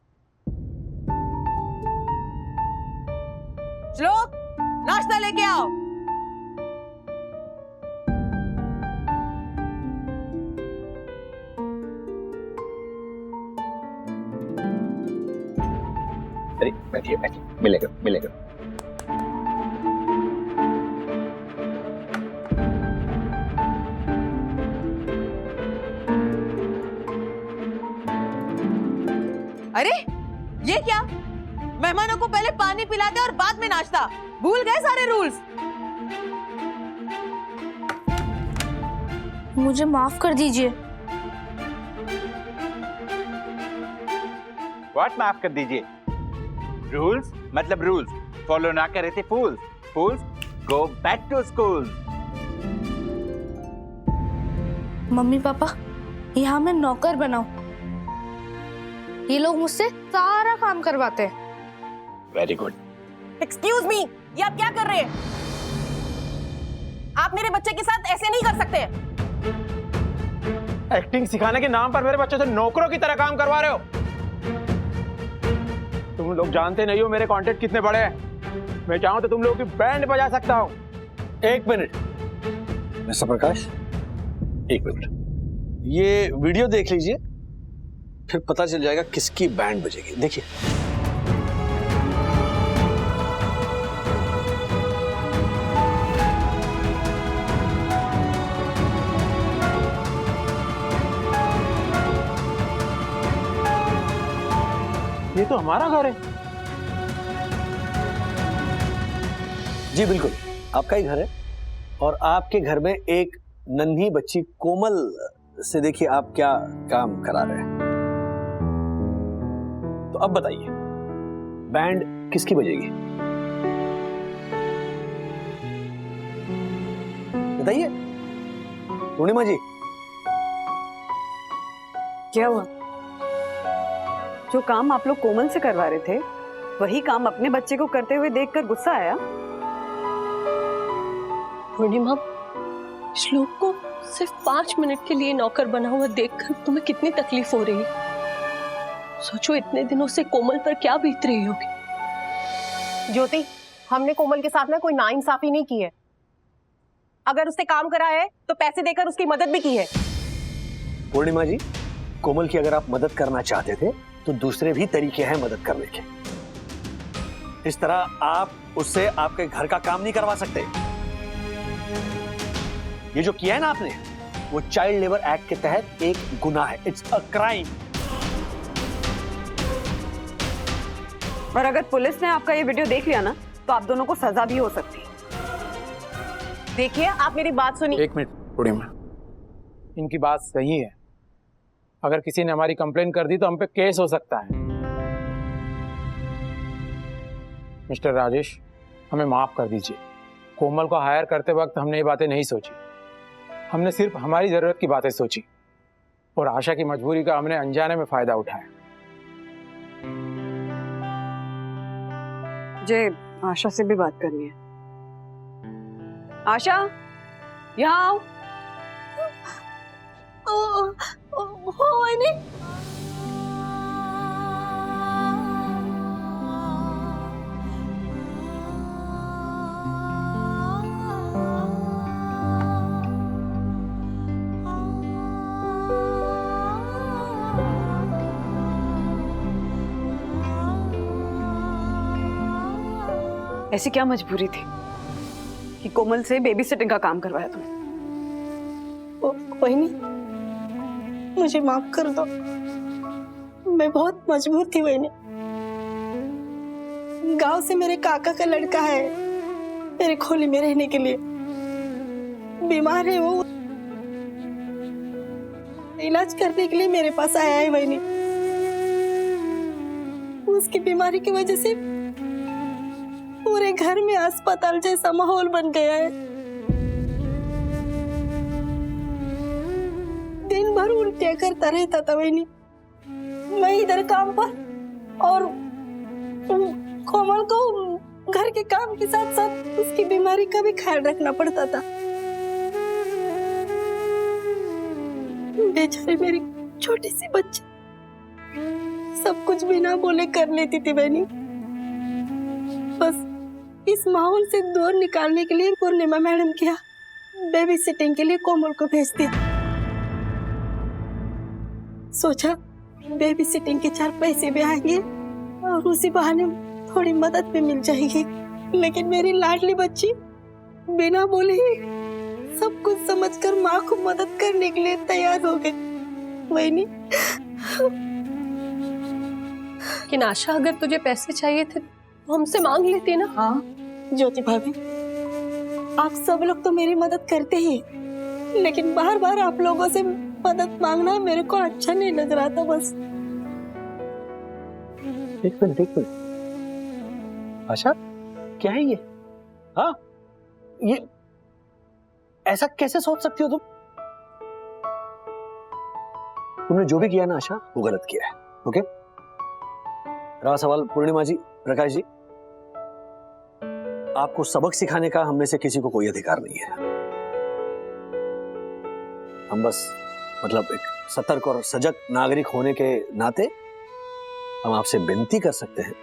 श्लोक, नाश्ता लेके आओ। अरे बैठिए बैठिए, मिलेगा मिलेगा। अरे ये क्या, मेहमानों को पहले पानी पिलाते और बाद में नाश्ता, भूल गए सारे रूल्स। मुझे माफ कर दीजिए। व्हाट माफ कर दीजिए? रूल्स मतलब रूल्स फॉलो ना करे थे fools. Fools go back to school. Mummy papa, यहाँ मैं नौकर बनाऊं, ये लोग मुझसे सारा काम करवाते हैं। Very good. एक्सक्यूज मी, ये आप क्या कर रहे हैं? आप मेरे बच्चे के साथ ऐसे नहीं कर सकते। एक्टिंग सिखाने के नाम पर मेरे बच्चों से नौकरों की तरह काम करवा रहे हो। तुम लोग जानते नहीं हो मेरे कॉन्टेक्ट कितने बड़े हैं। मैं चाहूं तो तुम लोगों की बैंड बजा सकता हूं। एक मिनट मिस्टर प्रकाश, एक मिनट, ये वीडियो देख लीजिए, फिर पता चल जाएगा किसकी बैंड बजेगी। देखिए। ये तो हमारा घर है। जी बिल्कुल, आपका ही घर है, और आपके घर में एक नन्ही बच्ची कोमल से देखिए आप क्या काम करा रहे हैं। तो अब बताइए, बैंड किसकी बजेगी? बताइए पूर्णिमा जी। क्या हुआ? जो काम आप लोग कोमल से करवा रहे थे, वही काम अपने बच्चे को करते हुए देखकर गुस्सा आया? पूर्णिमा, श्लोक को सिर्फ 5 मिनट के लिए नौकर बना हुआ देखकर तुम्हें कितनी तकलीफ हो रही है। सोचो इतने दिनों से कोमल पर क्या बीत रही होगी। ज्योति, हमने कोमल के साथ ना कोई नाइंसाफी नहीं की है। अगर उसने काम करा है तो पैसे देकर उसकी मदद भी की है। पूर्णिमा जी, कोमल की अगर आप मदद करना चाहते थे तो दूसरे भी तरीके हैं मदद करने के। इस तरह आप उससे आपके घर का काम नहीं करवा सकते। ये जो किया है ना आपने, वो चाइल्ड लेबर एक्ट के तहत एक गुनाह है। It's a crime. और अगर पुलिस ने आपका ये वीडियो देख लिया ना, तो आप दोनों को सजा भी हो सकती है। देखिए, आप मेरी बात सुनिए। एक मिनट पूर्णिमा, इनकी बात सही है। अगर किसी ने हमारी कंप्लेन कर दी तो हम पे केस हो सकता है। मिस्टर राजेश, हमें माफ कर दीजिए। कोमल को हायर करते वक्त हमने ये बातें नहीं सोची। हमने सिर्फ हमारी जरूरत की बातें सोची और आशा की मजबूरी का हमने अनजाने में फायदा उठाया। मुझे आशा से भी बात करनी है। आशा, यहाँ आओ। हो वहिनी। ऐसी क्या मजबूरी थी कि कोमल से बेबी सिटिंग का काम करवाया तुमने? वहिनी, मुझे माफ कर दो, मैं बहुत मजबूर थी वहिनी। गांव से मेरे काका का लड़का है मेरे खोली में रहने के लिए, बीमार है वो, इलाज करने के लिए मेरे पास आया है वहिनी। उसकी बीमारी की वजह से पूरे घर में अस्पताल जैसा माहौल बन गया है। दिन भर उल्टियां करता रहता था वहिनी। मैं इधर काम पर और कोमल को घर के काम के साथ साथ उसकी बीमारी का भी ख्याल रखना पड़ता था। बेचारी मेरी छोटी सी बच्ची सब कुछ बिना बोले कर लेती थी बहनी। बस इस माहौल से दूर निकालने के लिए पूर्णिमा मैडम के यहाँ बेबी सिटिंग के लिए कोमल को भेज दिया। सोचा बेबी सिटिंग के 4 पैसे भी आएंगे और उसी बहाने थोड़ी मदद भी मिल जाएगी। लेकिन मेरी लाडली बच्ची बिना बोले ही सब कुछ समझकर माँ को मदद करने के लिए तैयार हो गई। वही लेकिन आशा, अगर तुझे पैसे चाहिए थे तो हमसे मांग लेती ना। हाँ ज्योति भाभी, आप सब लोग तो मेरी मदद करते ही, लेकिन बार बार आप लोगों से मदद मांगना मेरे को अच्छा नहीं लग रहा था। बस एक मिनट आशा, क्या है ये? हाँ, ये ऐसा कैसे सोच सकती हो तुम? तुमने जो भी किया ना आशा, वो गलत किया है। ओके, रहा सवाल पूर्णिमा जी, प्रकाश जी, आपको सबक सिखाने का हम में से किसी को कोई अधिकार नहीं है। हम बस मतलब एक सतर्क और सजग नागरिक होने के नाते हम आपसे विनती कर सकते हैं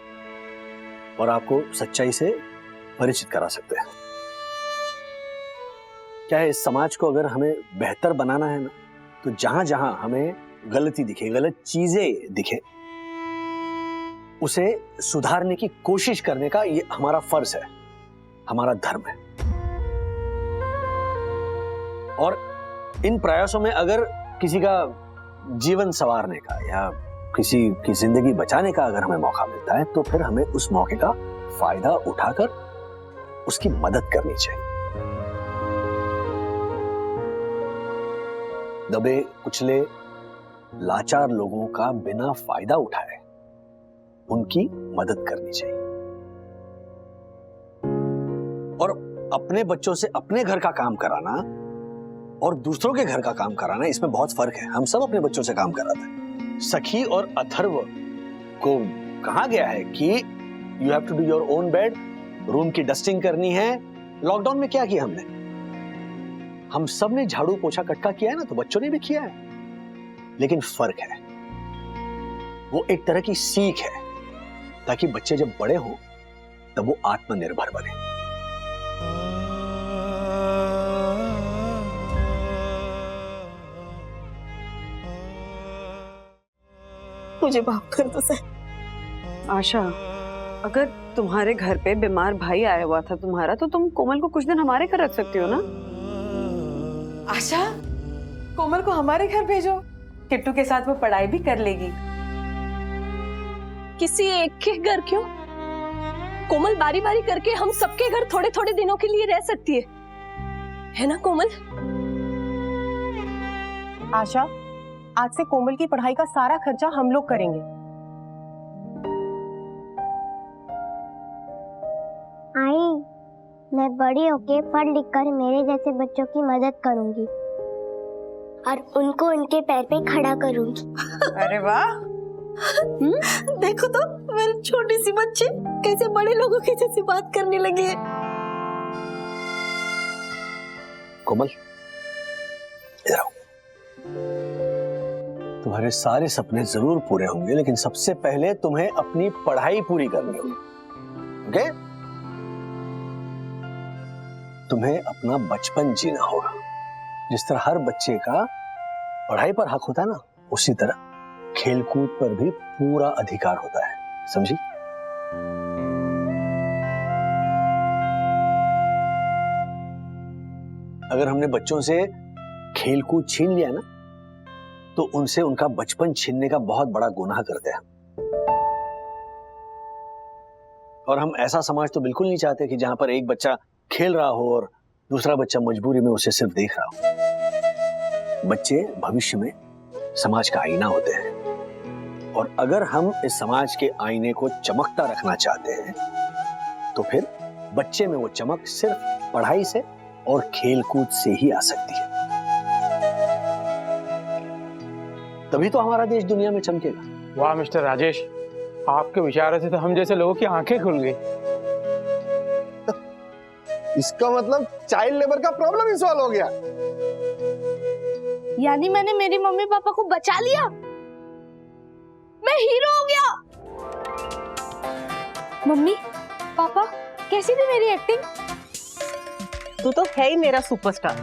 और आपको सच्चाई से परिचित करा सकते हैं। क्या है, इस समाज को अगर हमें बेहतर बनाना है ना, तो जहां जहां हमें गलती दिखे, गलत चीजें दिखे, उसे सुधारने की कोशिश करने का ये हमारा फर्ज है, हमारा धर्म है। और इन प्रयासों में अगर किसी का जीवन संवारने का या किसी की जिंदगी बचाने का अगर हमें मौका मिलता है, तो फिर हमें उस मौके का फायदा उठाकर उसकी मदद करनी चाहिए। दबे कुचले लाचार लोगों का बिना फायदा उठाए उनकी मदद करनी चाहिए। और अपने बच्चों से अपने घर का काम कराना और दूसरों के घर का काम कराना, इसमें बहुत फर्क है। हम सब अपने बच्चों से काम कराते हैं। सखी और अथर्व को कहा गया है कि you have to do your own bed, room की डस्टिंग करनी है। लॉकडाउन में क्या किया हमने? हम सब ने झाड़ू पोछा कटका किया है ना, तो बच्चों ने भी किया है। लेकिन फर्क है, वो एक तरह की सीख है, ताकि बच्चे जब बड़े हों तब वो आत्मनिर्भर बने। मुझे माफ कर दो सर। आशा, अगर तुम्हारे घर पे बीमार भाई आया हुआ था तुम्हारा, तो तुम कोमल को कुछ दिन हमारे घर रख सकती हो ना? आशा, कोमल को हमारे घर भेजो, किट्टू के साथ वो पढ़ाई भी कर लेगी। किसी एक के घर क्यों? कोमल बारी बारी करके हम सबके घर थोड़े थोड़े दिनों के लिए रह सकती है ना कोमल? आशा, आज से कोमल की पढ़ाई का सारा खर्चा हम लोग करेंगे। आई, मैं बड़ी होके पढ़ लिख कर मेरे जैसे बच्चों की मदद करूंगी और उनको उनके पैर पे खड़ा करूंगी। अरे वाह! देखो तो मेरी छोटी सी बच्ची कैसे बड़े लोगों की जैसी बात करने लगी है। कोमल, इधर आओ। तुम्हारे सारे सपने जरूर पूरे होंगे, लेकिन सबसे पहले तुम्हें अपनी पढ़ाई पूरी करनी होगी, ओके? तुम्हें अपना बचपन जीना होगा। जिस तरह हर बच्चे का पढ़ाई पर हक होता है ना, उसी तरह खेलकूद पर भी पूरा अधिकार होता है, समझी? अगर हमने बच्चों से खेलकूद छीन लिया ना, तो उनसे उनका बचपन छीनने का बहुत बड़ा गुनाह करते हैं। और हम ऐसा समाज तो बिल्कुल नहीं चाहते कि जहां पर एक बच्चा खेल रहा हो और दूसरा बच्चा मजबूरी में उसे सिर्फ देख रहा हो। बच्चे भविष्य में समाज का आईना होते हैं, और अगर हम इस समाज के आईने को चमकता रखना चाहते हैं, तो फिर बच्चे में वो चमक सिर्फ पढ़ाई से और खेलकूद से ही आ सकती है। तभी तो हमारा देश दुनिया में चमकेगा। वाह मिस्टर राजेश, आपके विचारों से तो हम जैसे लोगों की आंखें खुल गई। इसका मतलब चाइल्ड लेबर का प्रॉब्लम ही सॉल्व हो गया। यानी मैंने मेरी मम्मी पापा को बचा लिया, मैं हीरो हो गया। मम्मी पापा, कैसी थी मेरी एक्टिंग? तू तो है ही मेरा सुपरस्टार।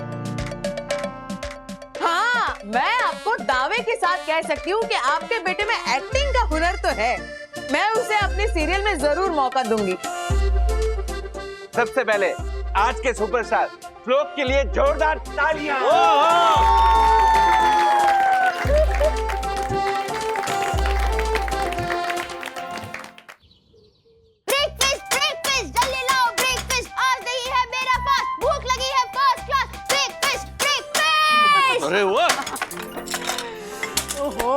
हाँ, मैं आपको दावे के साथ कह सकती हूँ कि आपके बेटे में एक्टिंग का हुनर तो है। मैं उसे अपने सीरियल में जरूर मौका दूंगी। सबसे पहले आज के सुपरस्टार श्लोक के लिए जोरदार तालियां। ब्रेकफास्ट ब्रेकफास्ट जल्दी लाओ ब्रेकफास्ट, आज नहीं है मेरा फास्ट, भूख लगी है फर्स्ट क्लास। Breakfast breakfast. अरे वाह, ओहो।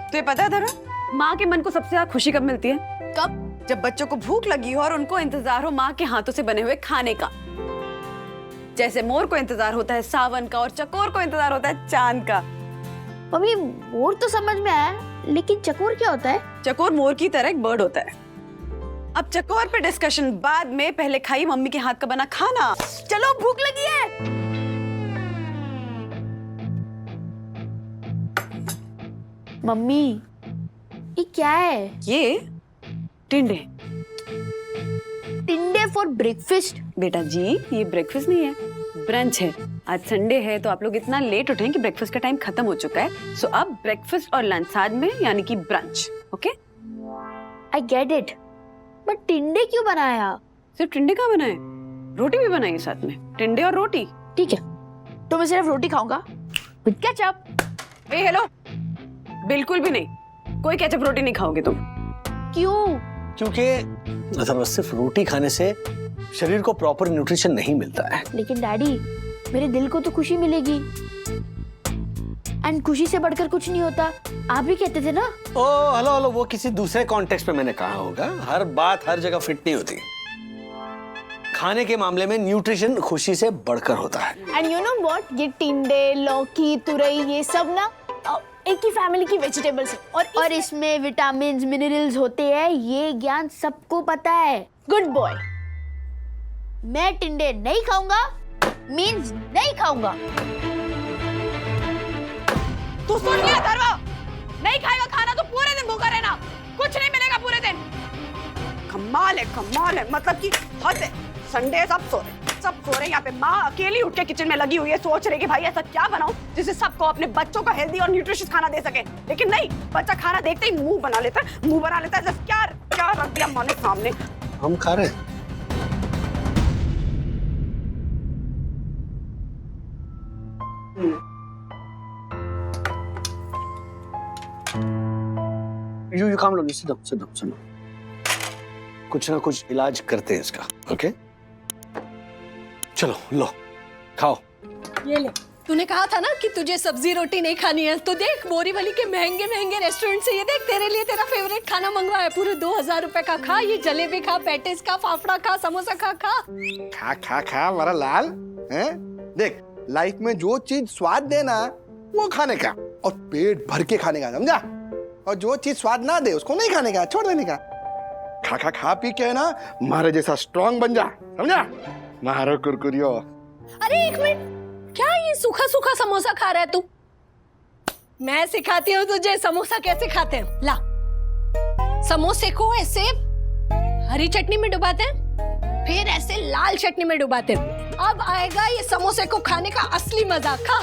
तो ये पता है धरा, माँ के मन को सबसे ज्यादा खुशी कब मिलती है? कब? जब बच्चों को भूख लगी हो और उनको इंतजार हो माँ के हाथों से बने हुए खाने का। जैसे मोर को इंतजार होता है सावन का और चकोर को इंतजार होता है चांद का। मम्मी मोर तो समझ में आया, लेकिन चकोर क्या होता है? चकोर मोर की तरह एक बर्ड होता है। अब चकोर पे डिस्कशन बाद में, पहले खाई मम्मी के हाथ का बना खाना। चलो भूख लगी है। मम्मी ये क्या है? ये टिंडे। टिंडे फॉर ब्रेकफास्ट? बेटा जी, ये ब्रेकफास्ट नहीं है, ब्रंच है। आज संडे है तो आप लोग इतना लेट उठे कि ब्रेकफास्ट का टाइम खत्म हो चुका है। सो अब ब्रेकफास्ट और लंच साथ में, यानी कि brunch. Okay, I get it, but टिंडे क्यों बनाया? सिर्फ टिंडे कहाँ बनाए, रोटी भी बनाई साथ में, टिंडे और रोटी। ठीक है, तो मैं सिर्फ रोटी खाऊंगा विद केचप। ए हेलो, बिल्कुल भी नहीं, कोई केचप रोटी नहीं खाओगे तुम। क्यों? क्योंकि अगर सिर्फ रोटी खाने से शरीर को प्रॉपर न्यूट्रिशन नहीं मिलता है। लेकिन डैडी, मेरे दिल को तो खुशी मिलेगी, एंड खुशी से बढ़कर कुछ नहीं होता, आप भी कहते थे ना। ओ हेलो हेलो, वो किसी दूसरे कॉन्टेक्स्ट पे मैंने कहा होगा। हर बात हर जगह फिट नहीं होती। खाने के मामले में न्यूट्रिशन खुशी से बढ़कर होता है। एंड यू नो व्हाट, ये टिंडे, लौकी, तुरई, ये सब ना एक ही फैमिली की वेजिटेबल्स है, और इसमें विटामिन्स, मिनरल्स होते हैं, ये ज्ञान सबको पता है। Good boy. मैं टिंडे नहीं खाऊंगा मींस नहीं खाऊंगा। तू सुन लिया धर्मा? नहीं खाएगा खाना तो पूरे दिन भूखा रहना, कुछ नहीं मिलेगा पूरे दिन। कमाल है, मतलब कि हद है। संडे सब सो रहे यहाँ पे, माँ अकेली उठ के किचन में लगी हुई है, सोच रही कि भाई ऐसा क्या बनाऊं जिससे सबको अपने बच्चों को हेल्दी और न्यूट्रिशियस खाना दे सके। लेकिन नहीं, बच्चा खाना देखते ही मुंह बना लेता है। क्या रख दिया माँ ने सामने। हम खा रहे हैं। You calm down, sit down. कुछ ना कुछ इलाज करते हैं इसका, ओके? चलो लो, खाओ। ये ले, तूने कहा था ना कि तुझे सब्जी रोटी नहीं खानी है, तो देख बोरीवली के महंगे महंगे रेस्टोरेंट से ये देख तेरे लिए तेरा फेवरेट खाना मंगवाया। पूरे 2000 रुपए का खा, ये जलेबी खा, पैटिस खा, फाफड़ा खा, समोसा खा मेरा लाल हैं? देख, लाइफ में जो चीज स्वाद देना वो खाने का, और पेट भर के खाने का, समझा? और जो चीज स्वाद ना दे उसको नहीं खाने का, छोड़ देने का। खा पी के ना मारे जैसा स्ट्रांग बन जा, समझा? मारो कुरकुरियो। अरे एक मिनट, क्या ये सूखा सूखा समोसा खा रहा है तू? मैं सिखाती हूँ तुझे समोसा कैसे खाते हैं। ला, समोसे को ऐसे हरी चटनी में डुबाते हैं, फिर ऐसे लाल चटनी में डुबाते हैं। अब आएगा ये समोसे को खाने का असली मजा। खा।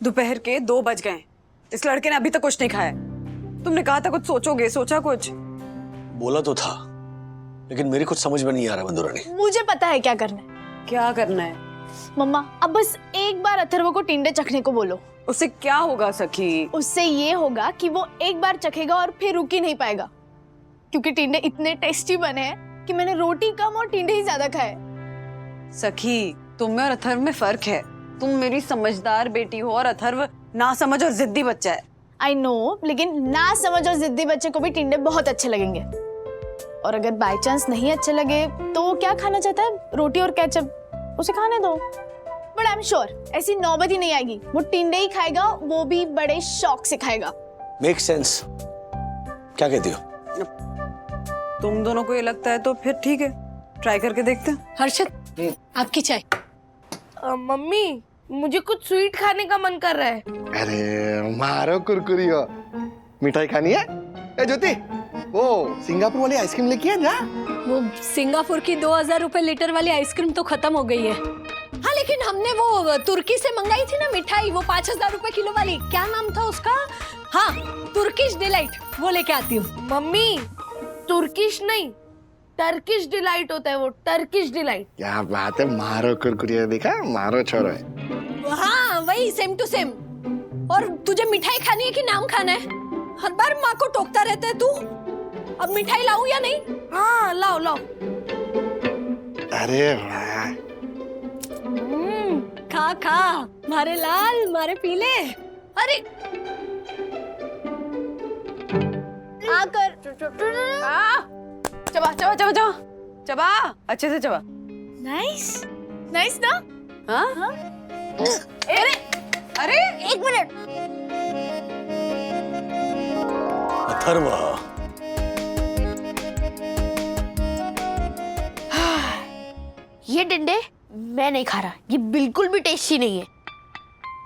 दोपहर के 2 बज गए। इस लड़के ने अभी तक कुछ नहीं खाया। तुमने कहा था कुछ सोचोगे, सोचा कुछ? बोला तो था, लेकिन मेरी कुछ समझ में नहीं आ रहा बंधुरानी। मुझे पता है क्या करना है। क्या करना है? मम्मा, अब बस एक बार अथर्व को टिंडे चखने को बोलो। उससे क्या होगा सखी? उससे ये होगा कि वो एक बार चखेगा और फिर रुक ही नहीं पाएगा, क्योंकि टिंडे इतने टेस्टी बने हैं कि मैंने रोटी कम और टिंडे ही ज्यादा खाए। सखी, तुम में और अथर्व में फर्क है। तुम मेरी समझदार बेटी हो और अथर्व ना समझ और जिद्दी बच्चा है। आई नो, लेकिन ना समझ और जिद्दी बच्चे को भी टिंडे बहुत अच्छे लगेंगे। और अगर बाय चांस नहीं अच्छे लगे तो वो क्या खाना चाहता है? रोटी और केचप, उसे खाने दो। बट आई एम श्योर ऐसी नौबत ही नहीं आएगी। वो टिंडे ही खाएगा, वो भी बड़े शौक से खाएगा। Make sense. क्या कहती हो? तुम दोनों को ये लगता है तो फिर ठीक है, ट्राई करके देखते हैं। हर्षद, आपकी चाय। मम्मी, मुझे कुछ स्वीट खाने का मन कर रहा है। अरे मारो कुरकुरी हो, मिठाई खानी है? ए ज्योति, वो सिंगापुर वाली आइसक्रीम लेके आ जा। वो सिंगापुर की 2000 रुपए लीटर वाली आइसक्रीम तो खत्म हो गई है। हाँ, लेकिन हमने वो तुर्की से मंगाई थी ना मिठाई, वो 5000 रुपए किलो वाली। क्या नाम था उसका? हाँ, तुर्किश डिलाइट, वो लेके आती हूँ। मम्मी, तुर्किश नहीं, टर्किश डिलाइट होता है वो, टर्किश डिलाइट। क्या बात है, मारो कुरकुरी। देखा, मारो छोरो है। हाँ, वही सेम टू सेम। और तुझे मिठाई खानी है कि नाम खाना है? हर बार माँ को टोकता रहता है तू। अब मिठाई लाऊं या नहीं? हाँ, लाओ लाओ। अरे वाह, खा खा, मारे लाल मारे पीले। अरे आकर चबा चबा चबा चबा चबा, अच्छे से चबा। नाइस नाइस ना? हाँ? अरे अरे एक मिनट। अथर्व, ये टिंडे मैं नहीं खा रहा, ये बिल्कुल भी टेस्टी नहीं है।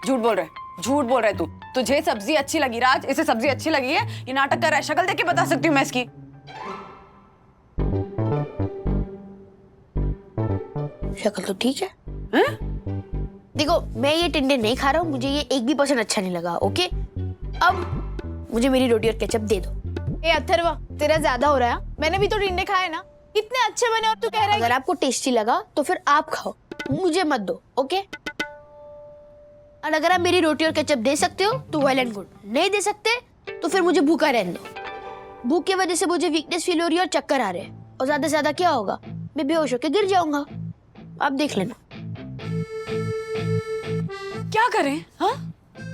झूठ बोल रहा है, झूठ बोल रहा है तू। तुझे सब्जी अच्छी लगी राज, इसे सब्जी अच्छी लगी है। ये नाटक कर रहा है, शक्ल देख के बता सकती हूँ मैं इसकी। शक्ल तो ठीक है। देखो, मैं ये टिंडे नहीं खा रहा हूँ, मुझे ये एक भी परसेंट अच्छा नहीं लगा। ओके, अब मुझे मेरी रोटी और केचप दे दो। ए अथर्व, तेरा ज्यादा हो रहा है। मैंने भी तो टिंडे खाए ना, इतने अच्छे बने और तू कह रहा है। अगर आपको टेस्टी लगा तो फिर आप खाओ, मुझे मत दो। ओके, और अगर आप मेरी रोटी और केचप दे सकते हो तो वेल एंड गुड, नहीं दे सकते तो फिर मुझे भूखा रहने दो। भूख की वजह से मुझे वीकनेस फील हो रही है और चक्कर आ रहे हैं, और ज्यादा से ज्यादा क्या होगा, मैं बेहोश होकर गिर जाऊंगा। आप देख लेना। क्या करें? हाँ,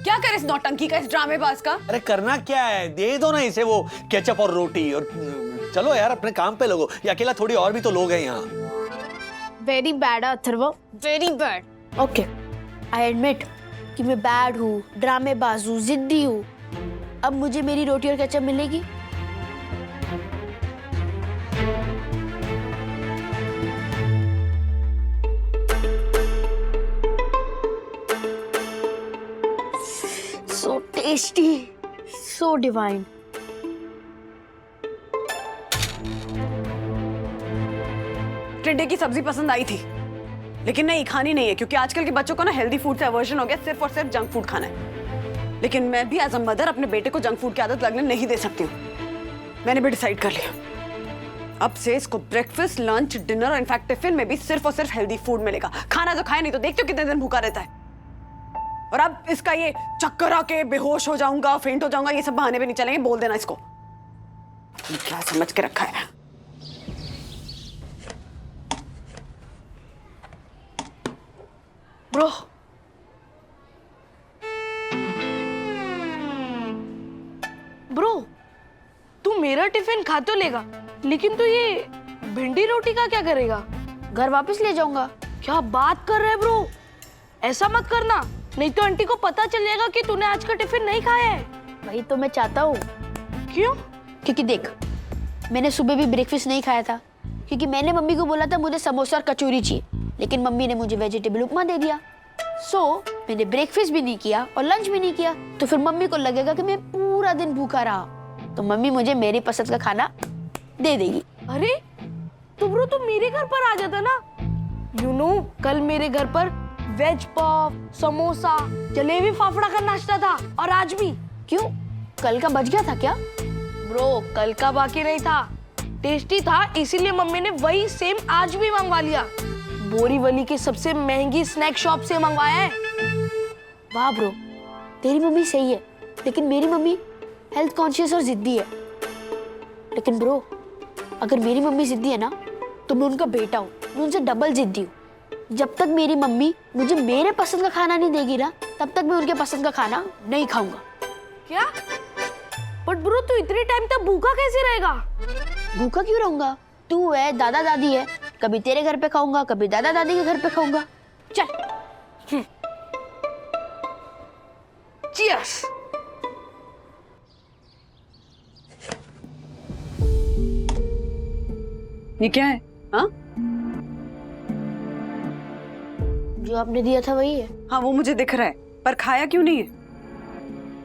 क्या करें इस नौटंकी का, इस ड्रामेबाज का? अरे करना क्या है, दे दो ना इसे वो केचप और रोटी, और चलो यार अपने काम पे लगो। ये अकेला थोड़ी, और भी तो लोग हैं यहाँ। Very bad Atharva, very bad. Okay, I admit कि मैं बैड हूँ, ड्रामेबाज हूँ, जिद्दी हूँ। अब मुझे मेरी रोटी और केचप मिलेगी। So tasty, so divine. टिंडे की सब्जी पसंद आई थी, लेकिन नहीं, खानी नहीं है, क्योंकि आजकल के बच्चों को ना हेल्दी फूड से अवर्जन हो गया, सिर्फ और सिर्फ जंक फूड खाना है। लेकिन मैं भी एज अ मदर अपने बेटे को जंक फूड की आदत लगने नहीं दे सकती हूँ। मैंने भी डिसाइड कर लिया, अब से इसको ब्रेकफास्ट, लंच, डिनर और इनफैक्ट टिफिन में भी सिर्फ और सिर्फ हेल्दी फूड मिलेगा। खाना तो खाए नहीं तो देखते हो कितने दिन भूखा रहता है। और अब इसका ये चक्कर आके बेहोश हो जाऊंगा, फेंट हो जाऊंगा, ये सब बहाने भी नहीं चलेंगे। बोल देना इसको, क्या समझ के रखा है। ब्रो, ब्रो, तू मेरा टिफिन खा तो लेगा, लेकिन तू ये भिंडी रोटी का क्या करेगा? घर वापस ले जाऊंगा। क्या बात कर रहा है ब्रो? ऐसा मत करना, नहीं तो आंटी को पता चल जाएगा कि तूने आज का टिफिन नहीं खाया है। वही तो मैं चाहता हूँ। क्यों? क्योंकि देख, मैंने सुबह भी ब्रेकफास्ट नहीं खाया था क्योंकि मैंने मम्मी को बोला था मुझे समोसा और कचौरी चाहिए, लेकिन मम्मी ने मुझे वेजिटेबल उपमा दे दिया। मैंने ब्रेकफास्ट भी नहीं किया और लंच भी नहीं किया, तो फिर मम्मी को लगेगा कि मैं पूरा दिन भूखा रहा, तो मम्मी मुझे मेरी पसंद का खाना दे देगी। अरे तो ब्रो तू मेरे घर पर आ जाता ना। कल मेरे घर पर वेज पाव, समोसा, जलेबी फाफड़ा का नाश्ता था, और आज भी। क्यों, कल का बच गया था क्या? ब्रो कल का बाकी नहीं था, टेस्टी था, इसीलिए मम्मी ने वही सेम आज भी मंगवा लिया। बोरीवली की सबसे महंगी स्नैक शॉप से मंगवाया है। वाह ब्रो, तेरी मम्मी सही है, लेकिन मेरी मम्मी हेल्थ कॉन्शियस और जिद्दी है। लेकिन ब्रो, अगर मेरी मम्मी जिद्दी है ना, तो मैं उनका बेटा हूँ, मैं उनसे डबल जिद्दी हूँ। जब तक मेरी मम्मी मुझे मेरे पसंद का खाना नहीं देगी ना, तब तक मैं उनके पसंद का खाना नहीं खाऊंगा। क्या? बट ब्रो तू इतने टाइम तक भूखा कैसे रहेगा? भूखा क्यों रहूंगा? तू है, दादा दादी है, कभी तेरे घर पे खाऊंगा, कभी दादा दादी के घर पे खाऊंगा। चल। चीयर्स। ये क्या है? हाँ जो आपने दिया था वही है। हाँ वो मुझे दिख रहा है, पर खाया क्यों नहीं है?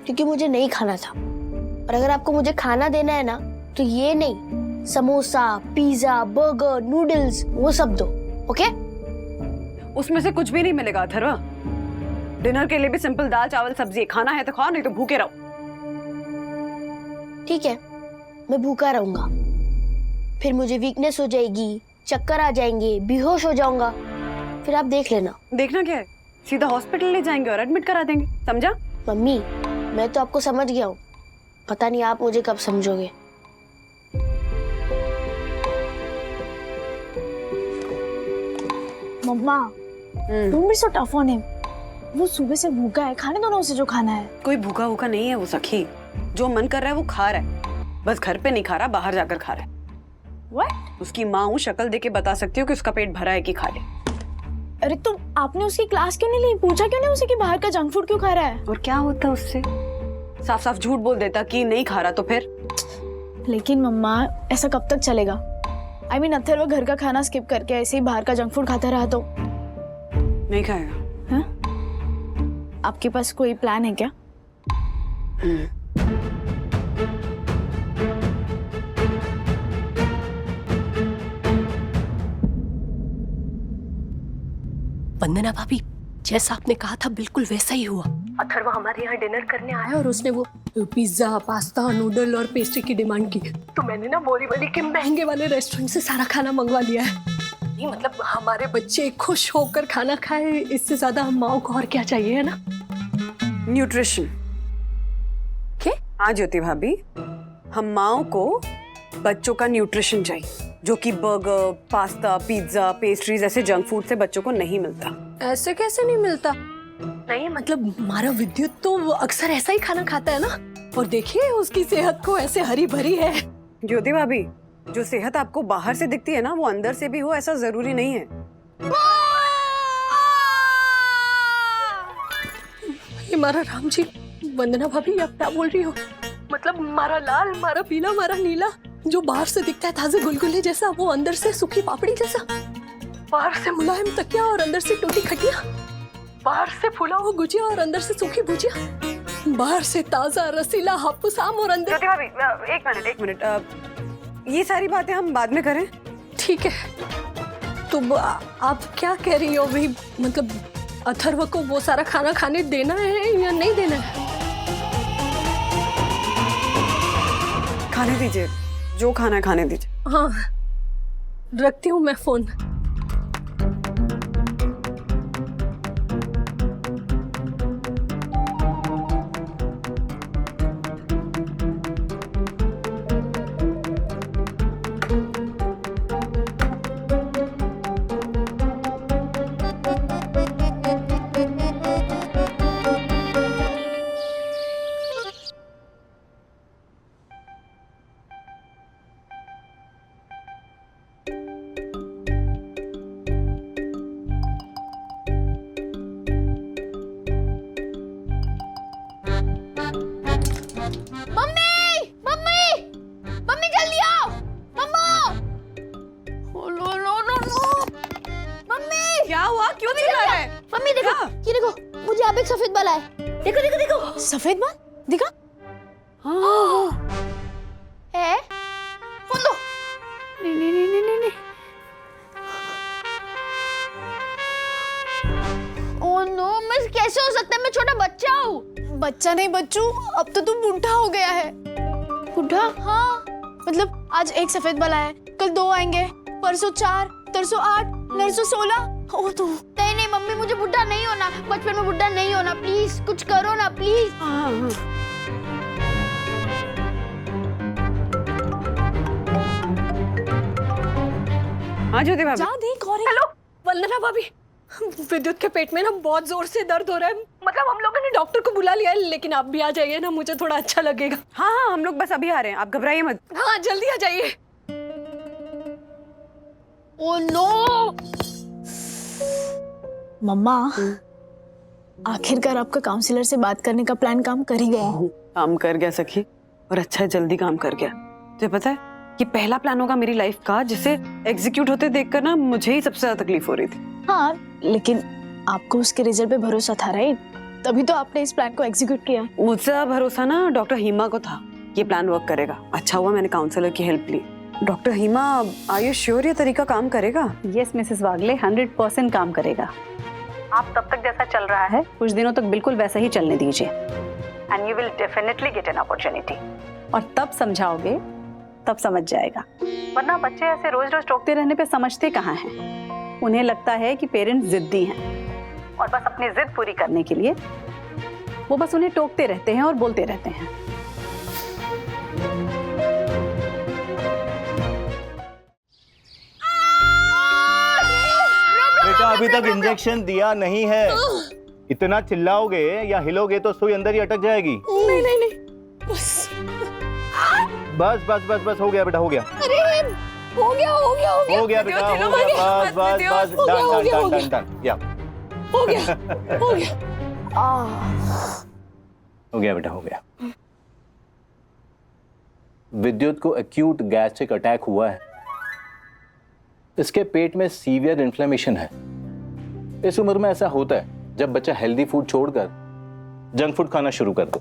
क्योंकि मुझे नहीं खाना था, और अगर आपको मुझे खाना देना है ना, तो ये नहीं, समोसा, पिज्जा, बर्गर, नूडल्स, वो सब दो। ओके? उसमें से कुछ भी नहीं मिलेगा अथर्वा। डिनर के लिए भी सिंपल दाल चावल सब्जी, खाना है तो खाओ, नहीं तो भूखे रहो। ठीक है, मैं भूखा रहूंगा, फिर मुझे वीकनेस हो जाएगी, चक्कर आ जाएंगे, बेहोश हो जाऊंगा, फिर आप देख लेना। देखना क्या है, सीधा हॉस्पिटल ले जाएंगे और एडमिट करा देंगे, समझा? मम्मी, मैं तो आपको समझ गया हूँ, पता नहीं आप मुझे कब समझोगे। Mama, don't be so tough on him. वो सुबह से भूखा है, खाने दो ना उसे जो खाना है। कोई भूखा भूखा नहीं है वो सखी, जो मन कर रहा है वो खा रहा है, बस घर पे नहीं खा रहा, बाहर जाकर खा रहा है। What? उसकी माँ हूँ, शक्ल देख के बता सकती हूँ कि उसका पेट भरा है कि खाली। अरे तो आपने उसकी क्लास क्यों नहीं ली? पूछा क्यों नहीं उसे कि बाहर का जंक फूड क्यों खा रहा है? और क्या होता उससे? साफ साफ झूठ बोल देता कि नहीं खा रहा, तो फिर? लेकिन मम्मा, ऐसा कब तक चलेगा? I mean, अथर्व घर का खाना स्किप करके ऐसे ही बाहर का जंक फूड खाता रहा तो नहीं खाएगा। हाँ? आपके पास कोई प्लान है क्या? वंदना भाभी, जैसा आपने कहा था बिल्कुल वैसा ही हुआ। अथर्व हमारे यहाँ डिनर करने आया और उसने वो पिज्जा, पास्ता, नूडल और पेस्ट्री की डिमांड की, तो मैंने ना बोरीवली के महंगे वाले रेस्टोरेंट से सारा खाना मंगवा लिया है। नहीं मतलब हमारे बच्चे खुश होकर खाना खाए, इससे ज्यादा हम माओ को और क्या चाहिए, है ना? न्यूट्रिशन। क्या? हाँ ज्योति भाभी, हम माओ को बच्चों का न्यूट्रिशन चाहिए, जो कि बर्गर, पास्ता, पिज्जा, पेस्ट्रीज ऐसे जंक फूड से बच्चों को नहीं मिलता। ऐसे कैसे नहीं मिलता? नहीं मतलब हमारा विद्युत तो वो अक्सर ऐसा ही खाना खाता है ना, और देखिए उसकी सेहत को ऐसे हरी भरी है। ज्योति भाभी, जो सेहत आपको बाहर से दिखती है ना, वो अंदर से भी हो ऐसा जरूरी नहीं है। ये मारा राम जी, वंदना भाभी आप क्या बोल रही हो? मतलब मारा लाल, मारा पीला, मारा नीला, जो बाहर से दिखता है ताजे गुलगुले जैसा, वो अंदर से सूखी पापड़ी जैसा। बाहर से मुलायम तकिया और अंदर से टूटी खटिया, बाहर से फूला हुआ गुजिया और अंदर से सूखी भुजिया, बाहर से ताजा रसीला हापुस आम और अंदर। ज्योति भाभी एक मिनट, ये सारी बातें हम बाद में करें। ठीक है, तो आप क्या कह रही हो भाई? मतलब अथर्व को वो सारा खाना खाने देना है या नहीं देना है? खाने दीजिए, जो खाना है खाने दीजिए। हाँ, रखती हूँ मैं फोन। मम्मी देखो, ये देखो, मुझे यहाँ पे एक सफेद बाल आया। देखो देखो देखो, सफेद बाल दिखा? है? फोन दो। नहीं नहीं नहीं नहीं नहीं। ओह नो, मैं कैसे हो सकता है? मैं छोटा बच्चा हूँ। बच्चा नहीं बच्चू, अब तो तू बूढ़ा हो गया है। बूढ़ा? हाँ, मतलब आज एक सफेद बाल आया, कल 2 आएंगे, परसों 4, तरसों 8, नरसों 16। ओ तू नहीं नहीं मम्मी, मुझे बुढ़ा नहीं होना, बचपन में बुढ़ा नहीं होना, प्लीज कुछ करो ना प्लीज। हाँ ज्योति भाभी। जा देख और हेलो वंदना भाभी, विद्युत के पेट में ना बहुत जोर से दर्द हो रहा है। मतलब हम लोगों ने डॉक्टर को बुला लिया है, लेकिन आप भी आ जाइए ना, मुझे थोड़ा अच्छा लगेगा। हाँ हाँ हम लोग बस अभी आ रहे हैं, आप घबराइए मत। हाँ जल्दी आ जाइए। ओह नो मम्मा, आखिरकार आपका काउंसलर से बात करने का प्लान काम कर ही गया। काम कर गया सखी, और अच्छा जल्दी काम कर गया। तुझे पता है ये पहला प्लान होगा मेरी लाइफ का जिसे एग्जीक्यूट होते देखकर ना मुझे ही सबसे ज्यादा तकलीफ हो रही थी। हाँ, लेकिन आपको उसके रिजल्ट पे भरोसा था राइट? तभी तो आपने इस प्लान को एग्जीक्यूट किया। मुझसे भरोसा ना डॉक्टर हीमा को था, ये प्लान वर्क करेगा। अच्छा हुआ मैंने काउंसलर की हेल्प ली। Doctor Heema, are you sure ये तरीका काम करेगा? यस मिसेस वागले, 100% काम करेगा। आप तब तक जैसा चल रहा है कुछ दिनों तक बिल्कुल वैसा ही चलने दीजिए, and you will definitely get an opportunity. और तब समझाओगे तब समझ जाएगा, वरना बच्चे ऐसे रोज रोज टोकते रहने पे समझते कहाँ हैं। उन्हें लगता है कि पेरेंट्स जिद्दी हैं और बस अपनी जिद पूरी करने के लिए वो बस उन्हें टोकते रहते हैं और बोलते रहते हैं। बेटा अभी तक इंजेक्शन दिया नहीं है, इतना चिल्लाओगे या हिलोगे तो सुई अंदर ही अटक जाएगी। नहीं नहीं नहीं, बस बस बस बस हो गया बेटा, हो गया। अरे हो गया हो गया हो गया हो गया बेटा, हो गया, बस बस बस, डन डन डन डन, या हो गया हो गया। हो गया बेटा, हो गया। विद्युत को एक्यूट गैस्ट्रिक अटैक हुआ है, इसके पेट में सीवियर इन्फ्लेमेशन है। इस उम्र में ऐसा होता है जब बच्चा हेल्दी फूड छोड़कर जंक फूड खाना शुरू कर दे।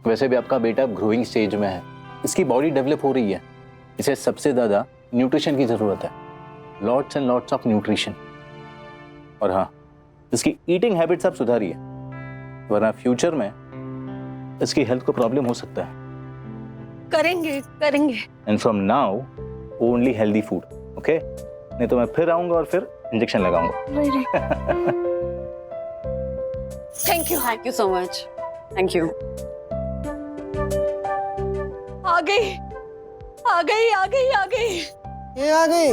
वैसे भी आपका बेटा ग्रोइंग स्टेज में है, इसकी बॉडी डेवलप हो रही है, इसे सबसे ज्यादा न्यूट्रिशन की जरूरत है, lots and lots of nutrition. और हाँ, इसकी ईटिंग हैबिट्स आप सुधारिए, वरना फ्यूचर में इसकी हेल्थ को प्रॉब्लम हो सकता है। करेंगे करेंगे। And from now only healthy food, okay? नहीं तो मैं फिर आऊंगा और फिर इंजेक्शन लगाऊंगा। Thank you so much, thank you. आ गई आ गई आ गई आ गई, ये आ गई।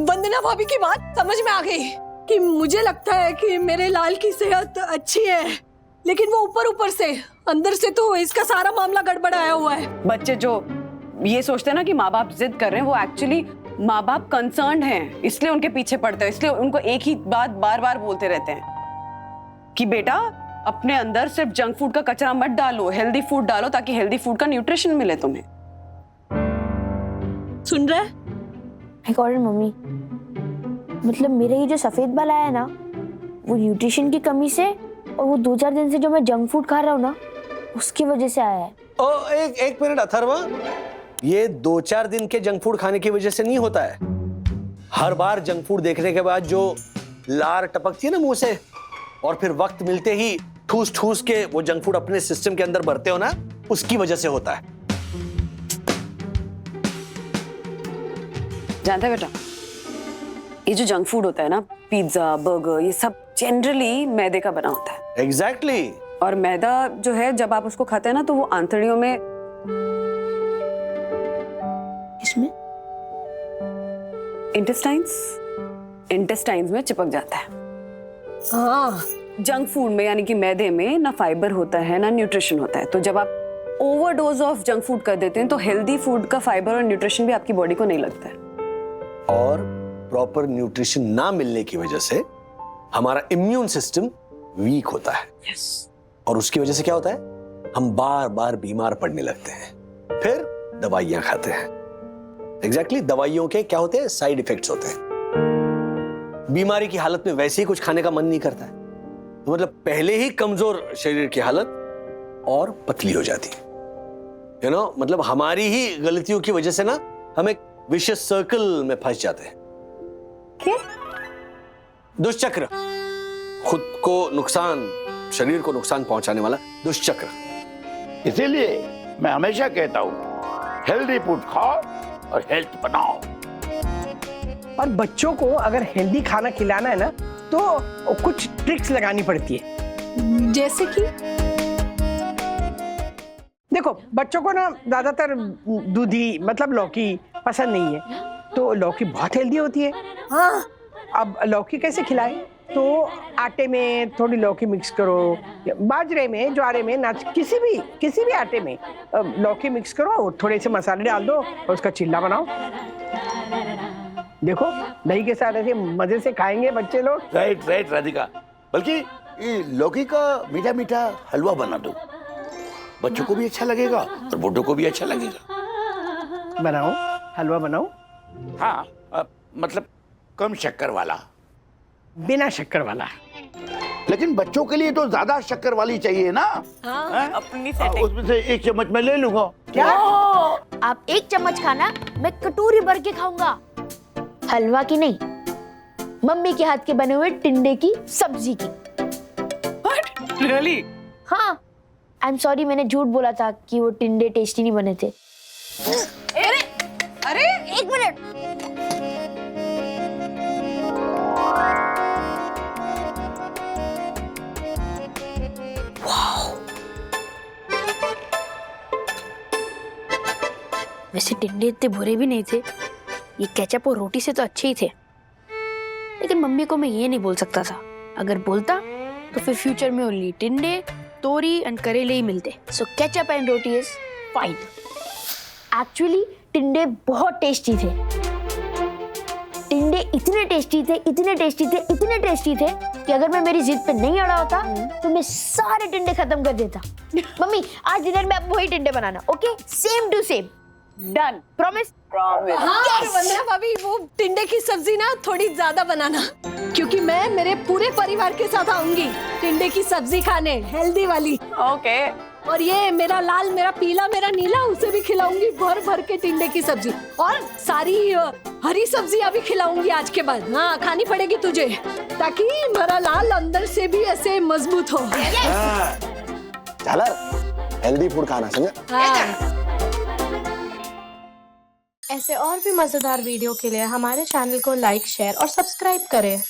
वंदना भाभी की बात समझ में आ गई कि मुझे लगता है कि मेरे लाल की सेहत अच्छी है, लेकिन वो ऊपर ऊपर से, अंदर से तो इसका सारा मामला गड़बड़ाया हुआ है। बच्चे जो ये सोचते हैं ना कि माँ बाप जिद कर रहे हैं, वो एक्चुअली माँ बाप कंसर्न्ड हैं, इसलिए उनके पीछे पड़ते हैं, इसलिए उनको एक ही बात बार बार बोलते रहते हैं कि बेटा अपने अंदर सिर्फ जंक फूड का कचरा मत डालो, हेल्दी फूड डालो, ताकि हेल्दी फूड का न्यूट्रिशन मिले तुम्हें। सुन रहे? आई गॉट इट मम्मी, मतलब मेरे ये जो सफेद बाल आया ना, वो न्यूट्रिशन की कमी से और वो 2-4 दिन से जो मैं जंक फूड खा रहा हूँ ना, उसकी वजह से आया है। ओ एक मिनट अथर्वा, ये 2-4 दिन के जंक फूड खाने की वजह से नहीं होता है। हर बार जंक फूड देखने के बाद जो लार टपकती है ना मुंह से, और फिर वक्त मिलते ही ठूस ठूस के वो जंक फूड अपने सिस्टम के अंदर भरते हो ना, उसकी वजह से होता है। जानते बेटा, ये जो जंक फूड होता है ना, पिज्जा, बर्गर, ये सब जनरली मैदे का बना होता है। एग्जैक्टली। और मैदा जो है जब आप उसको खाते हैं ना, तो वो आंतड़ियों में, इसमें इंटेस्टाइन्स में चिपक जाता है। हाँ, जंक फूड में यानी कि मैदे में ना फाइबर होता है ना न्यूट्रिशन होता है, तो जब आप ओवरडोज ऑफ जंक फूड कर देते हैं तो हेल्दी फूड का फाइबर और न्यूट्रिशन भी आपकी बॉडी को नहीं लगता है। और प्रॉपर न्यूट्रिशन ना मिलने की वजह से हमारा इम्यून सिस्टम वीक होता है। और उसकी वजह से क्या होता है, हम बार बार बीमार पड़ने लगते हैं, फिर दवाइयां खाते हैं। एग्जैक्टली, दवाइयों के क्या होते हैं, साइड इफेक्ट्स होते हैं। बीमारी की हालत में वैसे ही कुछ खाने का मन नहीं करता है, तो मतलब पहले ही कमजोर शरीर की हालत और पतली हो जाती है। यू नो, मतलब हमारी ही गलतियों की वजह से ना हम एक विशियस सर्कल में फंस जाते हैं। क्या? दुष्चक्र, खुद को नुकसान, शरीर को नुकसान पहुंचाने वाला दुष्चक्र। इसीलिए मैं हमेशा कहता हूँ हेल्दी फूड खाओ और हेल्थ बनाओ। और बच्चों को अगर हेल्दी खाना खिलाना है ना तो कुछ ट्रिक्स लगानी पड़ती है। जैसे कि देखो, बच्चों को ना ज्यादातर दूधी मतलब लौकी पसंद नहीं है, तो लौकी बहुत हेल्दी होती है। हाँ, अब लौकी कैसे खिलाएं? तो आटे में थोड़ी लौकी मिक्स करो, बाजरे में, ज्वारे में, नाच किसी भी आटे में लौकी मिक्स करो, थोड़े से मसाले डाल दो और उसका चिल्ला बनाओ। देखो, दही के साथ ऐसे मजे से खाएंगे बच्चे लोग। राइट राइट राधिका, बल्कि ये लौकी का मीठा मीठा हलवा बना दो, बच्चों को भी अच्छा लगेगा और बूढ़ों को भी अच्छा लगेगा। बनाओ, हलवा बनाओ। हाँ, मतलब कम शक्कर वाला। बिना शक्कर वाला। लेकिन बच्चों के लिए तो ज्यादा शक्कर वाली चाहिए ना। हाँ, अपनी उसमें से 1 चम्मच मैं ले लूंगा। क्या? आप 1 चम्मच खाना, मैं कटोरी भर के खाऊंगा। हलवा की नहीं, मम्मी के हाथ के बने हुए टिंडे की सब्जी की। Really? हाँ, आई एम सॉरी, मैंने झूठ बोला था कि वो टिंडे टेस्टी नहीं बने थे। अरे 1 मिनट। वैसे टिंडे इतने बुरे भी नहीं थे, ये केचप और रोटी से तो अच्छे ही थे, लेकिन मम्मी को मैं ये नहीं बोल सकता था। अगर बोलता तो फिर फ्यूचर में ओनली टिंडे, तोरी एंड करेले ही मिलते। So ketchup and roti is fine. Actually टिंडे बहुत टेस्टी थे। टिंडे इतने टेस्टी थे कि अगर मैं मेरी जिद पे नहीं अड़ा होता तो मैं सारे टिंडे खत्म कर देता। मम्मी, आज डिनर में आप वही टिंडे बनाना, okay? Same to same. Done. Promise? हाँ, वंदना भाभी, वो टिंडे की सब्जी ना थोड़ी ज्यादा बनाना, क्योंकि मैं मेरे पूरे परिवार के साथ आऊंगी टिंडे की सब्जी खाने, हेल्दी वाली। ओके। और ये मेरा लाल, मेरा पीला, मेरा नीला, उसे भी खिलाऊंगी भर भर के टिंडे की सब्जी, और सारी हरी सब्जियां भी खिलाऊंगी आज के बाद। हाँ, खानी पड़ेगी तुझे, ताकि मेरा लाल अंदर से भी ऐसे मजबूत हो। झालर, हेल्दी फूड खाना, समझा? हाँ। ऐसे और भी मजेदार वीडियो के लिए हमारे चैनल को लाइक, शेयर और सब्सक्राइब करें।